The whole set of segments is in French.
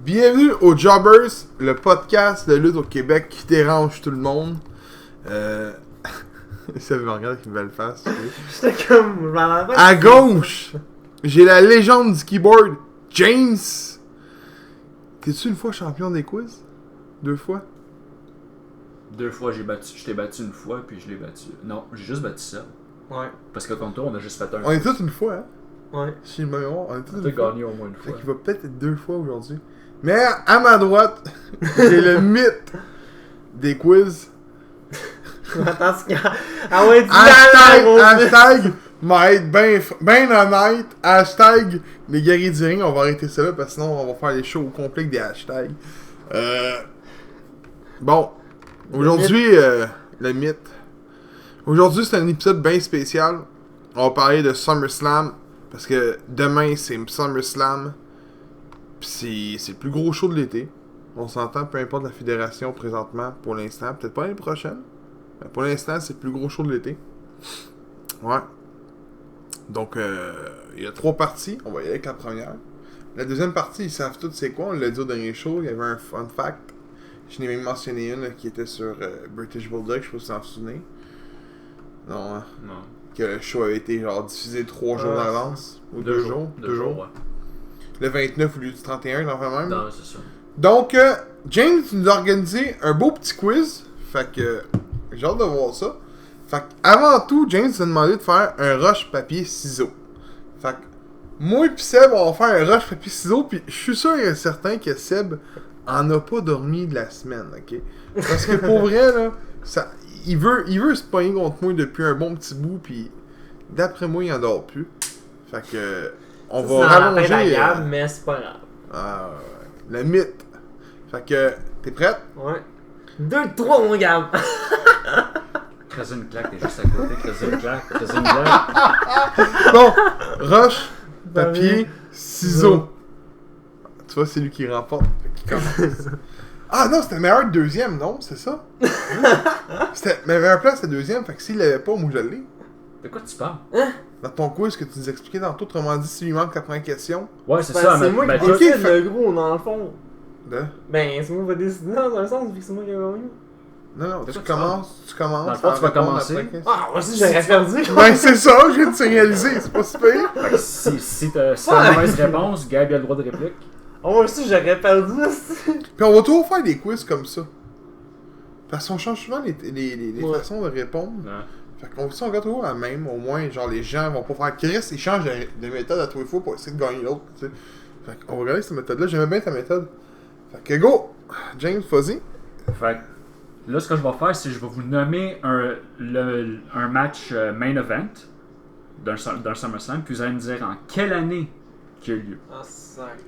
Bienvenue aux Jobbers, le podcast de lutte au Québec qui dérange tout le monde. Ça me regarde avec une belle face. J'étais comme... À gauche, j'ai la légende du keyboard, James. T'es-tu une fois champion des quiz? 2 fois? 2 fois, je t'ai battu une fois, puis je l'ai battu. Non, j'ai juste battu ça. Ouais. Parce que contre toi, on a juste fait un. On est tous une fois, hein? Ouais. Si je me mémoire, on est tous On a une fois. gagné au moins une Fait fois. qu'il va peut-être être 2 fois aujourd'hui. Mais à ma droite, j'ai le mythe des quiz. Attends, c'est quand... Ah ouais, Hashtag, m'a être ben honnête. Hashtag, les guerriers du ring. On va arrêter ça là parce que sinon on va faire les shows au complet avec des hashtags. Bon, aujourd'hui, le mythe. Aujourd'hui, c'est un épisode bien spécial. On va parler de SummerSlam parce que demain, c'est SummerSlam. Pis c'est le plus gros show de l'été. On s'entend, peu importe la fédération présentement, pour l'instant. Peut-être pas l'année prochaine. Mais pour l'instant, c'est le plus gros show de l'été. Ouais. Donc, il y a 3 parties. On va y aller avec la première. La deuxième partie, ils savent tous c'est quoi. On l'a dit au dernier show. Il y avait un fun fact. Je n'ai même mentionné une là, qui était sur British Bulldog. Je sais pas si vous en souvenez. Non, hein? Non. Que le show avait été genre diffusé 3 jours d'avance. Ou 2 jours. 2 jours, ouais. Le 29 au lieu du 31, enfin même. Non, c'est ça. Donc, James nous a organisé un beau petit quiz. Fait que j'ai hâte de voir ça. Fait que avant tout, James nous a demandé de faire un rush papier ciseaux. Fait que moi et Seb, on va faire un rush papier ciseaux. Puis je suis sûr et certain que Seb en a pas dormi de la semaine, ok? Parce que pour vrai, là, ça, il veut se pogner contre moi depuis un bon petit bout. Puis d'après moi, il en dort plus. Fait que on va rallonger. C'est la gamme, mais c'est pas grave. Ah, ouais. Le mythe. Fait que, t'es prête? Ouais. 2, 3, mon gamme. Creuser une claque, t'es juste à côté. Creuser une claque. Bon, rush, papier, ciseaux. Tu vois, c'est lui qui remporte. Fait qu'il commence. Ah non, c'était meilleur deuxième, non? C'est ça? C'était meilleure place, c'était deuxième. Fait que s'il l'avait pas, moi je l'ai. De quoi tu parles? Dans ton quiz que tu nous expliquais tantôt, autrement dit, s'il lui manque 80 questions. Ouais, c'est ça. C'est moi qui ok, décide, fait- le gros, dans le fond. De... Ben, c'est moi qui va décider dans un sens, vu que c'est moi qui ai gagné. Non, De tu quoi tu commences. Dans le fond, à tu vas répondre commencer. après question. Ah, moi aussi, j'aurais perdu. Ben c'est ça, je viens de signaliser, c'est pas super. Fait que si t'as une mauvaise réponse, Gab a le droit de réplique. Oh, moi aussi, j'aurais perdu. aussi. Puis on va toujours faire des quiz comme ça. Parce qu'on change souvent les Ouais. façons de répondre. Ouais. Fait qu'on si on regarde toujours la même, au moins, genre les gens vont pas faire Chris, ils changent de méthode à tous les fois pour essayer de gagner l'autre, tu sais. Fait qu'on va regarder cette méthode-là, j'aimais bien ta méthode. Fait que go! James, vas-y. Fait que là, ce que je vais faire, c'est que je vais vous nommer un match main event d'un SummerSlam, puis vous allez me dire en quelle année qu'il a eu lieu. Ah, sac.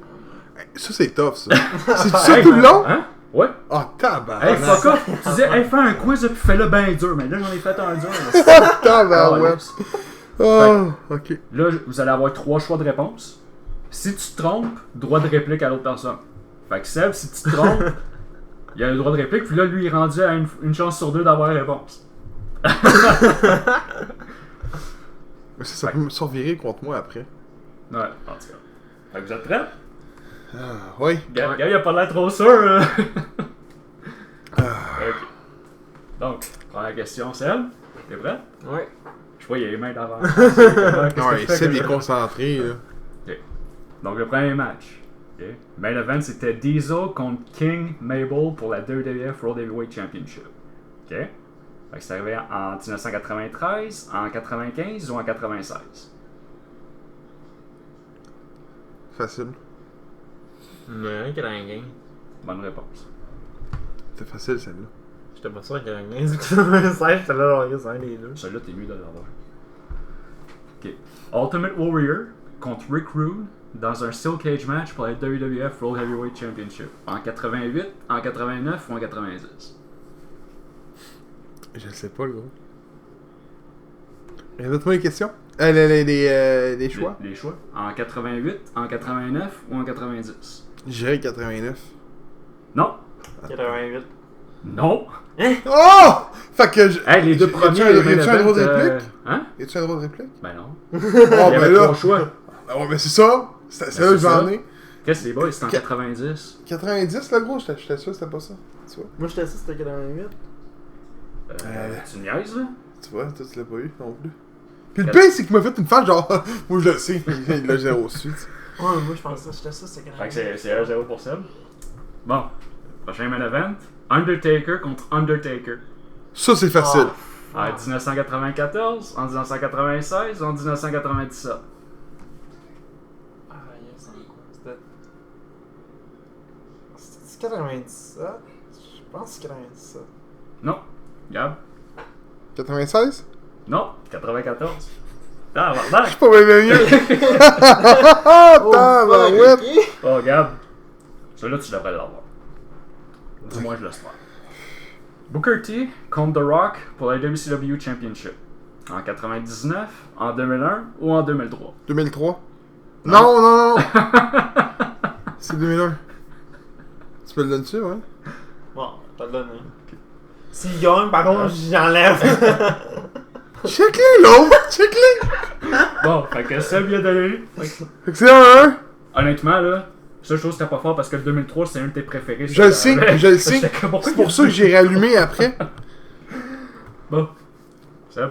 Ça, c'est tough, ça. C'est ça tout le long? Hein? Ouais. Ah, tabarouette. Hey, fuck off! Tu disais, hey, fais un quiz, puis fais-le bien dur. Mais là, j'en ai fait un dur. là. Tabarouette. Oh, ok. Là, vous allez avoir 3 choix de réponse. Si tu te trompes, droit de réplique à l'autre personne. Fait que Seb, si tu te trompes, il a le droit de réplique, puis là, lui, il est rendu à une chance sur 2 d'avoir la réponse. Mais ça peut me survirer contre moi après. Ouais, en tout cas. Fait que vous êtes prêts? Ah, oui. Gab, il a pas l'air trop sûr. Là. Ok. Donc, première question, Seb. T'es prêt? Ouais. Je vois, il y a les mains d'avant. Ouais, Seb est concentré, là. Donc, le premier match. Okay. Main event, c'était Diesel contre King Mabel pour la WWF World Heavyweight Championship. OK? Fait que c'est arrivé en 1993, en 95 ou en 96? Facile. Mais, qu'il a un game. Bonne réponse. C'était facile, celle-là. J'étais pas sûr qu'il y a un game. Vu que c'est un 16, j'étais là, c'est un des deux. Celui-là, t'es mieux de l'avoir. OK. Ultimate Warrior contre Rick Rude dans un Steel Cage match pour la WWF World Heavyweight Championship. En 88, en 89 ou en 90? Je le sais pas, le gros. Répète-moi les questions. Les choix. Les choix. En 88, en 89 ou en 90? J'irais 89. Non. 88. Non. Oh! Fait que Hey, les deux premiers, les main Y'a-tu un droit de event, réplique? Hein? Y'a-tu un droit de réplique? Ben non. Oh, Il y avait ben là. 3 choix. Ah ouais, mais c'est ça. C'est là que j'en ai. Qu'est-ce que les boys, c'est en 90? 90, là, gros, j'étais sûr que c'était pas ça. Tu vois? Moi, j'étais sûr que c'était 88. Tu niaises, là? Tu vois, toi, tu l'as pas eu non plus. Puis le pire, c'est qu'il m'a fait une face genre, moi je le sais, il l'a 0 suite. Ouais, moi, je pensais que j'étais sûr que c'était Fait que 88. c'est 1-0 pour Seb. Bon, prochain main event. Undertaker contre Undertaker. Ça, c'est facile. En 1994, en 1996 ou en 1997? Ah, yes, c'était. C'était 97? Je pense que c'est 97. Non. Gab? 96? Non. 94. Ah, Je bordel! suis pas bien mieux. Tabarouette. Oh, Gab. Celui-là, tu devrais l'avoir. Dis-moi, je l'espère. Booker T contre The Rock pour la WCW Championship. En 99, en 2001 ou en 2003? 2003? Non, non, non. C'est 2001. Tu peux le donner dessus, ouais? Bon, je te le donne. S'il gagne, par contre, j'enlève. Check-les, l'autre! Check-les! Bon, fait que Seb lui a donné. Fait que c'est 1-1. Honnêtement, là, ça, je trouve que c'était pas fort parce que le 2003, c'est un de tes préférés. Je le sais, je le sais. J'étais comme, pourquoi C'est pour ça que j'ai rallumé après. Bon. Seb.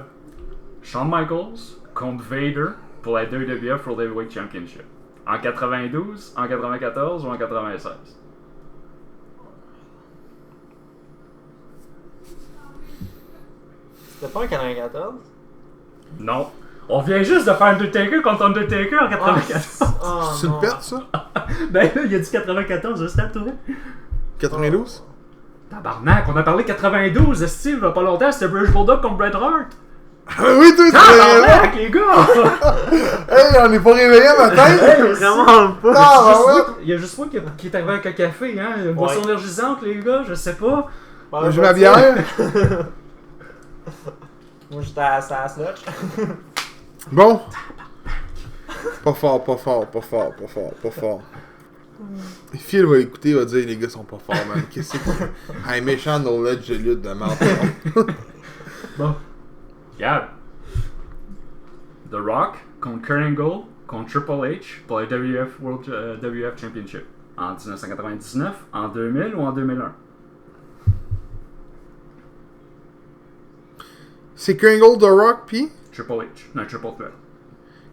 Shawn Michaels contre Vader pour la WWF World Heavyweight Championship. En 92, en 94 ou en 96? C'était pas en 94? Non. On vient juste de faire Undertaker contre Undertaker en 94. Ah, C'est une perte, ça? Ben là, il a dit 94, juste à toi. 92? Tabarnak, on a parlé 92, Steve, il y a pas longtemps, c'était British Bulldog contre Bret Hart. Ah oui, toi, tu Tabarnak, les gars! Hey, on est pas réveillé à matin? Vraiment pas. Ah, ouais. Il y a juste moi qui est arrivé avec un café, hein. Une boisson Ouais. énergisante, les gars, je sais pas. J'ai ma bière. Moi, j'étais à la slotch. Bon. Pas fort, pas fort, pas fort, pas fort, pas fort. Phil va écouter, il va dire les gars sont pas forts, man. Qu'est-ce que c'est? Un méchant knowledge de lutte de merde. Bon. Gab. The Rock contre Kurt Angle contre Triple H pour la WF World WF Championship. En 1999, en 2000 ou en 2001? C'est Kringle, The Rock, pis? Triple H. Non, Triple Threat.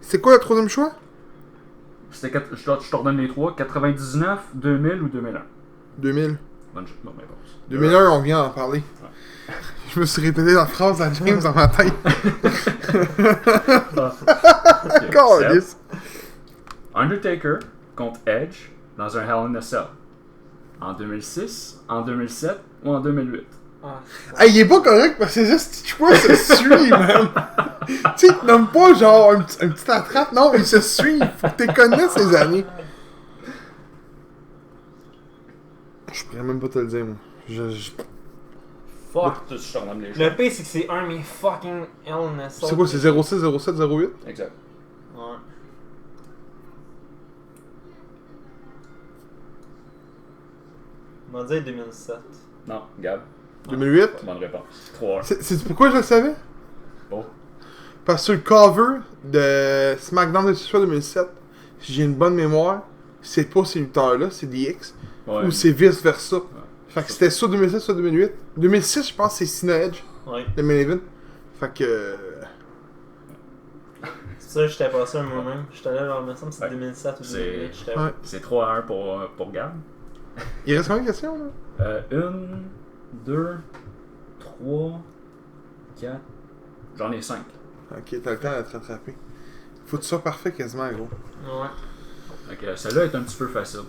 C'est quoi le troisième choix? Je te redonne les trois. 99, 2000 ou 2001? 2000. Bonne réponse. 2001, on vient d'en parler. Je me suis répété la phrase à James dans ma tête. Calice. Undertaker contre Edge dans un Hell in a Cell. En 2006, en 2007 ou en 2008? Ah, Hey, il est pas correct parce que ce choix se suit, man. Tu sais, il te nomme pas genre un petit attrape, non, il se suit. Faut que tu connaisses ces années. Je pourrais même pas te le dire, moi. Fuck, je te redonne les le pire, c'est que c'est un de mes fucking Hell in a Cell. C'est quoi, c'est 06, 07, 08? Exact. Ouais. On va dire 2007. Non, Gab. 2008? Bonne réponse. 3-1. C'est pourquoi je le savais? Oh. Parce que sur le cover de SmackDown de Social 2007, si j'ai une bonne mémoire, c'est pas ces lutteurs-là, c'est DX. Ouais. Ou c'est vice versa. Fait que c'était soit 2007, soit 2008. 2006, je pense que c'est Cena Edge, Ouais. le main event. Fait que. C'est ça, j'étais pas sûr moi-même. J'étais là, genre, il me semble que c'est Ouais. 2007 ou 2008. J'étais Ouais. C'est 3-1 pour Gab. Il reste combien de questions là? 1, 2, 3, 4. J'en ai 5. Ok, t'as le temps de te rattraper. Faut que tu sois parfait quasiment, gros. Ouais. Donc, celle-là est un petit peu facile.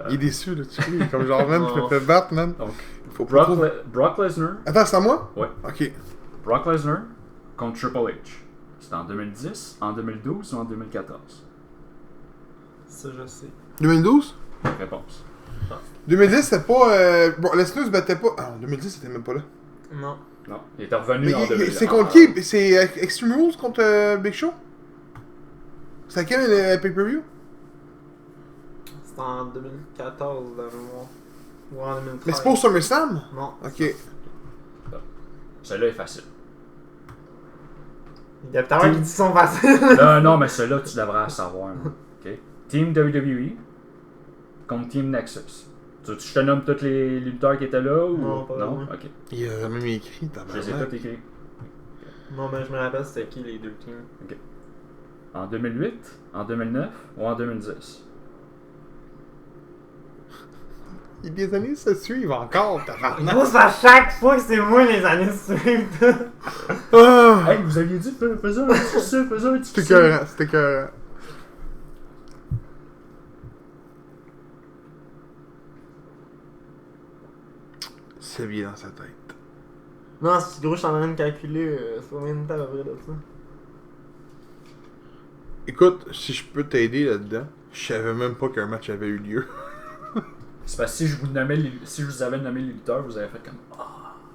Il est déçu, là, tu sais. Il est comme genre, man, je me fais battre, man. Donc, Faut pas trop... Brock Lesnar. Attends, c'est à moi? Ouais. Ok. Brock Lesnar contre Triple H. C'était en 2010, en 2012 ou en 2014? Ça, je sais. 2012? Réponse. 2010, c'était pas. Bon, Lesnar se battait pas. Ah, en 2010, c'était même pas là. Non. Non, il était revenu Mais en 2000. c'est contre qui? C'est Extreme Rules contre Big Show? C'est à quel pay-per-view? C'était en 2014, la mémoire. Ou en 2013. Mais c'est pas au SummerSlam? Non. Ok. Celle-là est facile. Il y a peut-être un qui dit son facile. Non, mais celle-là, tu devrais savoir. OK? Team WWE contre Team Nexus. Tu je te nomme tous les lutteurs qui étaient là ou Non, pas non? vraiment. Ok. Il a même écrit, Je les ai tous écrits. Non, mais je me rappelle c'était qui les deux teams. En 2008, en 2009 ou en 2010? Les années se suivent encore, tabarnak. Gros, à chaque fois que c'est moi les années suivantes. Ah! Hey, vous aviez dit, faisons un petit ça, faisons un petit C'était ça. écœurant, c'était écœurant. C'est bien dans sa tête. Non, c'est gros, je suis en train de calculer combien de temps à peu près de ça. Écoute, si je peux t'aider là-dedans, je savais même pas qu'un match avait eu lieu. C'est parce que si je vous avais nommé les lutteurs, vous avez fait comme.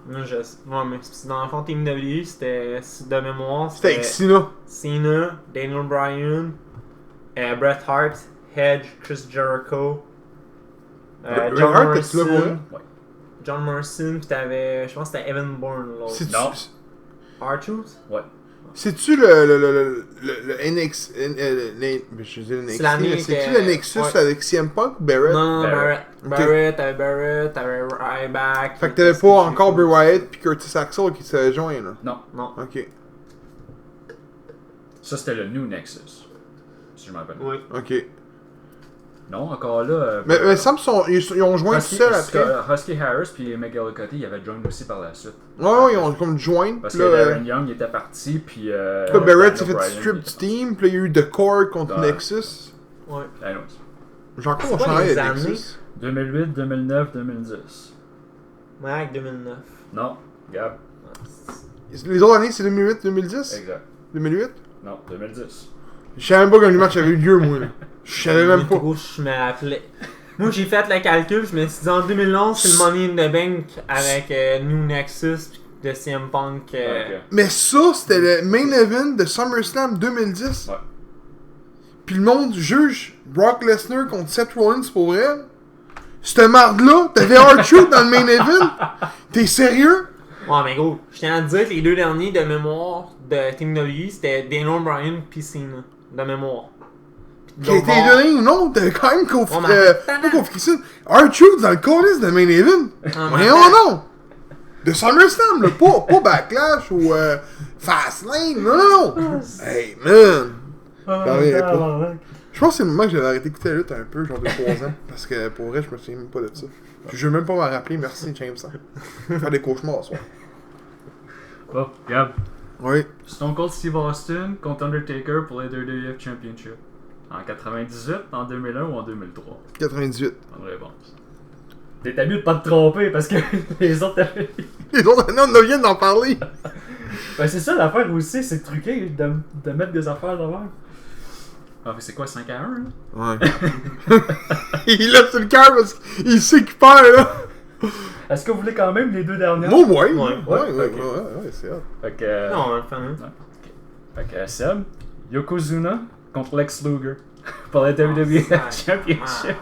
Moi, ouais, mais dans le fond, Team W, c'était de mémoire. C'était avec Cena. Cena, Daniel Bryan, Bret Hart, Edge, Chris Jericho, Bret John Hart, t'es-tu là pour Morrison. Ouais. John Morrison, pis t'avais. Je pense que c'était Evan Bourne l'autre. C'est-tu Non. R-Truth? Ouais. c'est-tu le NX. Je dis le NXT, C'est l'année mais c'est-tu que- le Nexus ouais. avec CM Punk, Barrett? Non, Barrett. Barrett. Barrett, t'avais Ryback. Fait que t'avais pas encore Bray Wyatt pis Curtis Axel qui se joint là. Non. Non. Ok, Ça, c'était le New Nexus. Si je m'en rappelle. Oui. ok. Non, encore là. Mais Sam, ils ont joint tout seuls après. Husky Harris puis McGillicuddy, ils avaient joint aussi par la suite. Ouais, ils ont comme joint. Parce Pis que là, Darren Young était parti, puis. là, Barrett s'est Daniel fait Bryan, strip il du est team, pis là il y a eu The Core contre Ouais. Nexus. Ouais. parti. Anyways. J'ai encore C'est mon quoi chandail les de années? Nexus. 2008, 2009, 2010. Ouais, avec 2009. Non, Gab. Les autres années, c'est 2008, 2010? Exact. 2008? Non, 2010. Je savais même pas quand le match avait eu lieu, moi. Là. Je savais même pas. Gros, je me rappelais. Moi, j'ai fait le calcul, je me suis dit en 2011, c'est le Money in the Bank avec New Nexus de CM Punk. Ok. Mais ça, c'était le main event de SummerSlam 2010. Ouais. Puis le monde juge Brock Lesnar contre Seth Rollins pour vrai. Cette marde-là, t'avais R-Truth dans le main event? T'es sérieux? Ouais, mais gros, je tiens à te dire que les deux derniers de mémoire de Team W, c'était Daniel Bryan pis Cena. De mémoire. Qui a été donné ou non? T'avais quand même Ouais, mais pas confié ça. R-Truth dans le colis de main event. Ah, Mais non! De SummerSlam, là, pas Backlash ou Fastlane, non! Hey, man! J'en reviens pas. Je pense que c'est le moment que j'avais arrêté d'écouter la lutte un peu, genre de 3 ans. Parce que pour vrai, je me souviens même pas de ça. Je veux même pas m'en rappeler, merci James. Faire des cauchemars ce soir. Bon, Gab. Oui. Stone Cold Steve Austin contre Undertaker pour les WWF Championship. En 98, en 2001 ou en 2003? 98. Bonne réponse. T'es mieux de pas te tromper parce que les autres avaient. Les autres années, on vient d'en parler. Ben c'est ça l'affaire aussi, c'est truqué de mettre des affaires devant. Ah, mais c'est quoi, 5 à 1 là? Ouais. Il lève sur le cœur parce qu'il sait qu'il perd, là. Est-ce que vous voulez quand même les deux dernières? Moi, ouais. Ouais. Ouais, c'est hot. Fait que. Non, on va le faire, hein. Fait que Seb, Yokozuna contre Lex Luger pour la WWF Ah, Championship.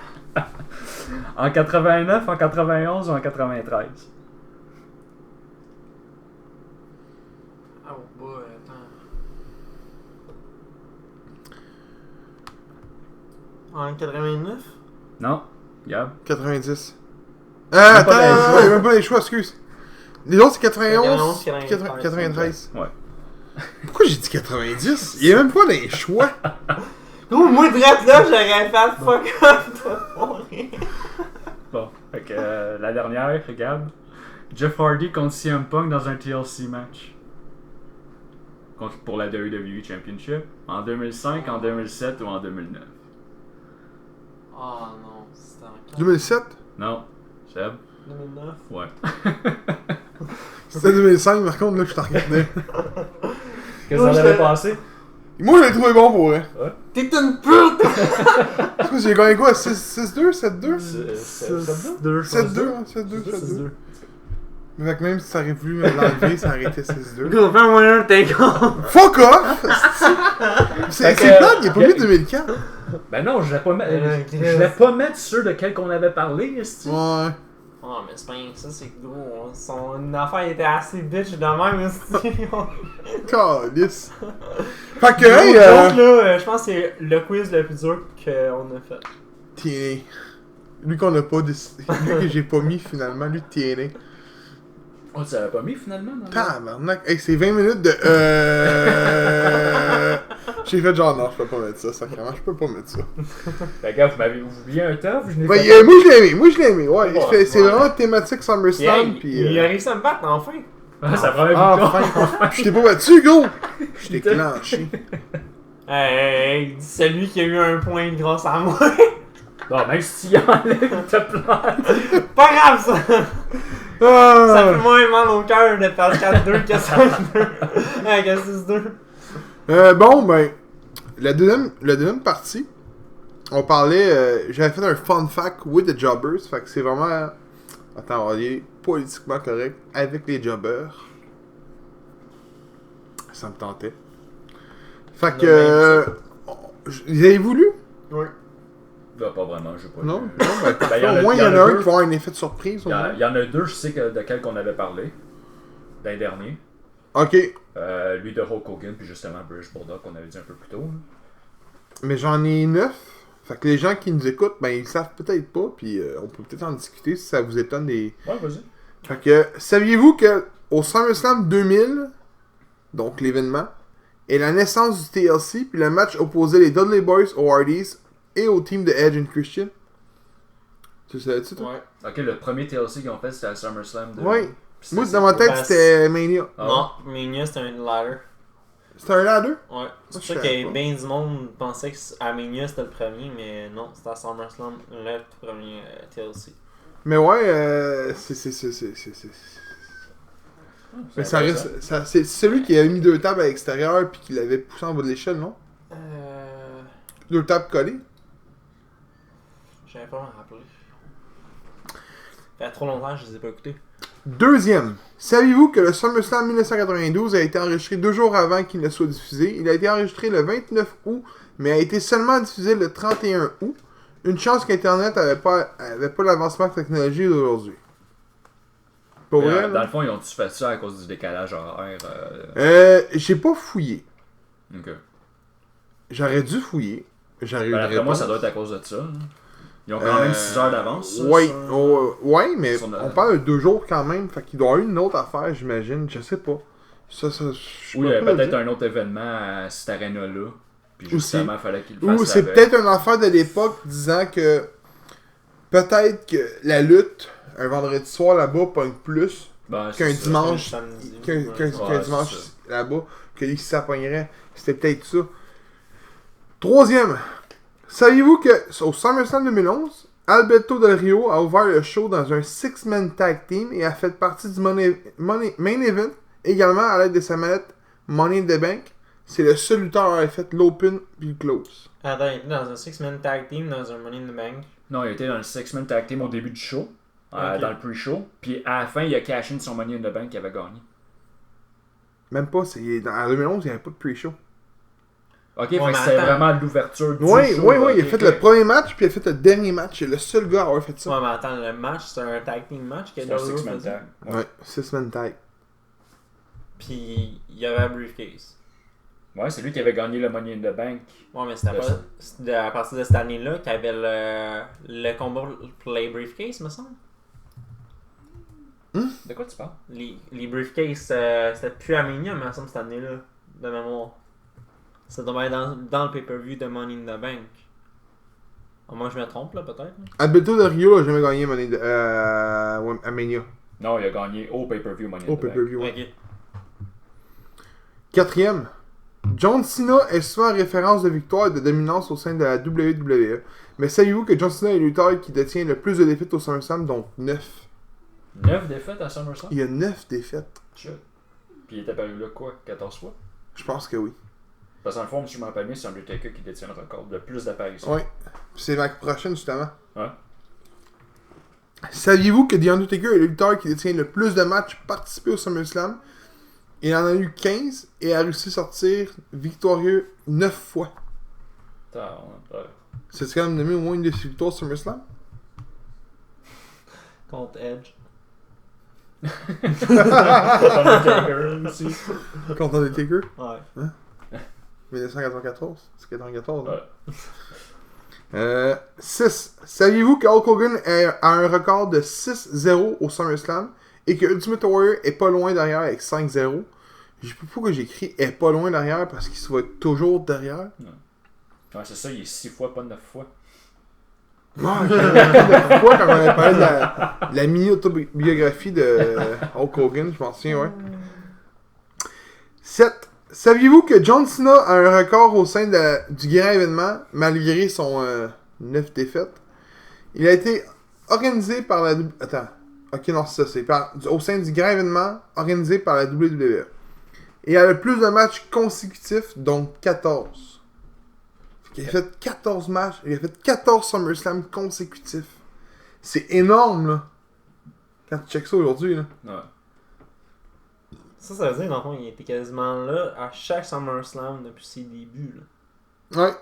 En 89, en 91 ou en 93? Oh boy, attends. En 89? Non? Gab? 90. a pas les Attends, choix. il y a même pas les choix, excuse. Les autres, c'est 91, 91, 93. Ouais. Pourquoi j'ai dit 90? Il y a même pas les choix. Gros, moi, direct là, j'aurais fait fuck off, toi. Bon, fait que la dernière, Gab. Jeff Hardy contre CM Punk dans un TLC match. Pour la WWE Championship. En 2005, en 2007 ou en 2009? Oh non, c'était en 2007? Non? Seb? 2009. Ouais. C'était 2005, par contre, là, je t'en regardais. Qu'est-ce que ça avait passé? Moi, je l'ai trouvé bon pour vrai. T'es une pute! Parce que j'ai gagné quoi? 6-2? 7-2? 2. 7-2, hein, 7-2. Mais fait que même si ça aurait voulu me l'enlever, ça aurait été 6-2. Gros, fais-moi un take off! Fuck off! C'est Fait que- plate, il a pas mis 2004. Ben non, je voulais pas mettre. Chris. Je voulais pas mettre ceux de quels qu'on avait parlé, esti. Ouais. Oh, mais c'est pas rien que ça, c'est gros. Son affaire était assez bitch de même, aussi. Calice. Fait que, hey, Donc là, je pense que c'est le quiz le plus dur qu'on a fait. Tiens. Lui qu'on a pas décidé. Lui que j'ai pas mis finalement, lui de TNA. Oh, tu l'avais pas mis finalement dans le... Tabarnak. Hey, c'est 20 minutes de. J'ai fait genre non, je peux pas mettre ça, sacrément, je peux pas mettre ça. Ben, gars, vous m'avez oublié un temps, je n'ai Ben, pas... moi je l'ai aimé, ouais. C'est vraiment thématique SummerSlam, Yeah, pis. il a réussi à me battre enfin. Ah, ça prend un Enfin, je t'ai pas battu, gros! Je t'ai clenché. Hey, celui qui a eu un point grâce à moi. Non, même si tu y enlèves, il te plante. Pas grave ça. Ah. Ça fait moins mal au cœur de faire 4-2 que 5-2. Avec un 6-2. Bon, ben, la deuxième partie, on parlait, j'avais fait un fun fact with the jobbers, fait que c'est vraiment, attends, on va aller politiquement correct, avec les jobbers. Ça me tentait. Fait que, vous avez voulu? Oui. Là, pas vraiment, je sais pas. Non? Non, ben, Ben, au moins, il y en a un qui va avoir un effet de surprise. Il y en a deux, je sais de quel qu'on avait parlé. L'an dernier. Ok, Lui de Hulk Hogan, puis justement British Bulldog qu'on avait dit un peu plus tôt. Là. mais j'en ai 9. Fait que les gens qui nous écoutent, ben, ils savent peut-être pas, puis on peut peut-être en discuter si ça vous étonne des... Ouais, vas-y. Fait que, saviez-vous que au SummerSlam 2000, donc l'événement, est la naissance du TLC, puis le match opposait les Dudley Boys aux Hardys et au team de Edge and Christian? Tu savais-tu, toi? Ouais. Ok, le premier TLC qu'ils ont fait, c'était à SummerSlam. Ouais. Puis Moi, c'est- dans ma tête, Ben, c'était Mania. Ah. Non, Mania c'était un ladder. C'était un ladder? Ouais. C'est pour je ça savais que pas. bien du monde pensait que à Mania c'était le premier, mais non, c'était à SummerSlam le tout premier TLC. Mais ouais, Mais ça intéressant. reste. C'est celui qui avait mis 2 tables à l'extérieur puis qui l'avait poussé en bas de l'échelle, non? 2 tables collées. J'avais pas m'en rappeler. Ça fait trop longtemps que je les ai pas écoutés. Deuxième. Saviez-vous que le SummerSlam 1992 a été enregistré 2 jours avant qu'il ne soit diffusé? Il a été enregistré le 29 août, mais a été seulement diffusé le 31 août. Une chance qu'Internet avait pas l'avancement technologique d'aujourd'hui. Pas Mais, vrai? dans là? le fond, ils ont-tu fait ça à cause du décalage horaire? J'ai pas fouillé. Ok. J'aurais dû fouiller. J'aurais eu Ben, une après moi, réponse. ça doit être à cause de ça. Là. Ils ont quand même 6 heures d'avance. ça, Ouais, sur- ouais, mais sur on parle de 2 jours quand même. Fait qu'il doit y avoir une autre affaire, j'imagine. Je sais pas. Ça, je Oui, il y peux avait pas le peut-être dire. un autre événement à cette arena-là. Puis Aussi. justement, il fallait qu'il le fasse. Ou c'est avec. peut-être une affaire de l'époque disant que peut-être que la lutte, un vendredi soir là-bas, pogne plus Ben, qu'un c'est ça. dimanche, samedi. qu'un Ouais, dimanche c'est ça. là-bas, que lui, ça pognerait. C'était peut-être ça. Troisième. Saviez-vous que au SummerSlam 2011, Alberto Del Rio a ouvert le show dans un 6-man tag team et a fait partie du main event, également à l'aide de sa manette Money in the Bank. C'est le seul lutteur à avoir fait l'open puis le close. Attends, il était dans un 6-man tag team dans un Money in the Bank. Non, il était dans le 6-man tag team au début du show, Ok. dans le pre-show. Puis à la fin, il a cash in son Money in the Bank qu'il avait gagné. Même pas, en 2011, il n'y avait pas de pre-show. Ok, Ouais, fait mais que c'était attends. vraiment l'ouverture du Oui, show. oui, là. oui, il a Ok, fait ok. le premier match puis il a fait le dernier match. C'est le seul gars à avoir fait ça. Ouais, mais attends, le match c'est un tag team match que C'est un Del Rio 6-man faisait. tag. Ouais, 6-man tag. Puis il y avait un briefcase. Ouais, c'est lui qui avait gagné le Money in the Bank. Ouais, mais c'était Le- pas. C'était à partir de cette année-là qu'il y avait le combat pour les briefcases, me semble. De quoi tu parles? Les briefcases, c'était plus à Mania, mais me semble cette année-là, de mémoire. Ça devait être dans le pay-per-view de Money in the Bank. À moins que je me trompe, là, peut-être. Alberto Del Rio a jamais gagné à Mania. Non, il a gagné au pay-per-view Money in Au the Bank. pay-per-view. Ouais. Ok. Quatrième. John Cena est souvent en référence de victoire et de dominance au sein de la WWE. Mais saviez-vous que John Cena est le lutteur qui détient le plus de défaites au SummerSlam, donc 9. 9 défaites à SummerSlam? Il y a 9 défaites. Shit. Puis il est apparu là quoi? 14 fois? Je pense que oui. Parce qu'en fond, si je m'en rappelle bien, c'est Undertaker qui détient le record de plus d'apparitions. Oui. C'est la prochaine, justement. Ouais. Saviez-vous que The Undertaker est le lutteur qui détient le plus de matchs participés au SummerSlam? Il en a eu 15 et a réussi à sortir victorieux 9 fois. C'est quand même nommé au moins une de ses victoires au SummerSlam? Contre Edge. Undertaker aussi. Contre Undertaker? Ouais. 1994? C'est 94, hein? Ouais. 6. Saviez-vous que Hulk Hogan a un record de 6-0 au SummerSlam et que Ultimate Warrior est pas loin derrière avec 5-0? Je sais pas pourquoi j'ai écrit est pas loin derrière parce qu'il se voit toujours derrière. Ouais, c'est ça, il est 6 fois, pas 9 fois. Non, j'ai de fois quand on avait parlé de la mini-autobiographie de Hulk Hogan, je m'en souviens, ouais. 7. Saviez-vous que John Cena a un record au sein du grand événement, malgré son 9 défaites? Il a été organisé par la... Attends. Ok, non, c'est ça. C'est au sein du grand événement organisé par la WWE. Et il a le plus de matchs consécutifs, donc 14. Il a fait 14 matchs. Il a fait 14 SummerSlam consécutifs. C'est énorme, là. Quand tu checkes ça aujourd'hui, là. Ouais. Ça veut dire, dans le fond, il était quasiment là à chaque SummerSlam depuis ses débuts, là. Ouais.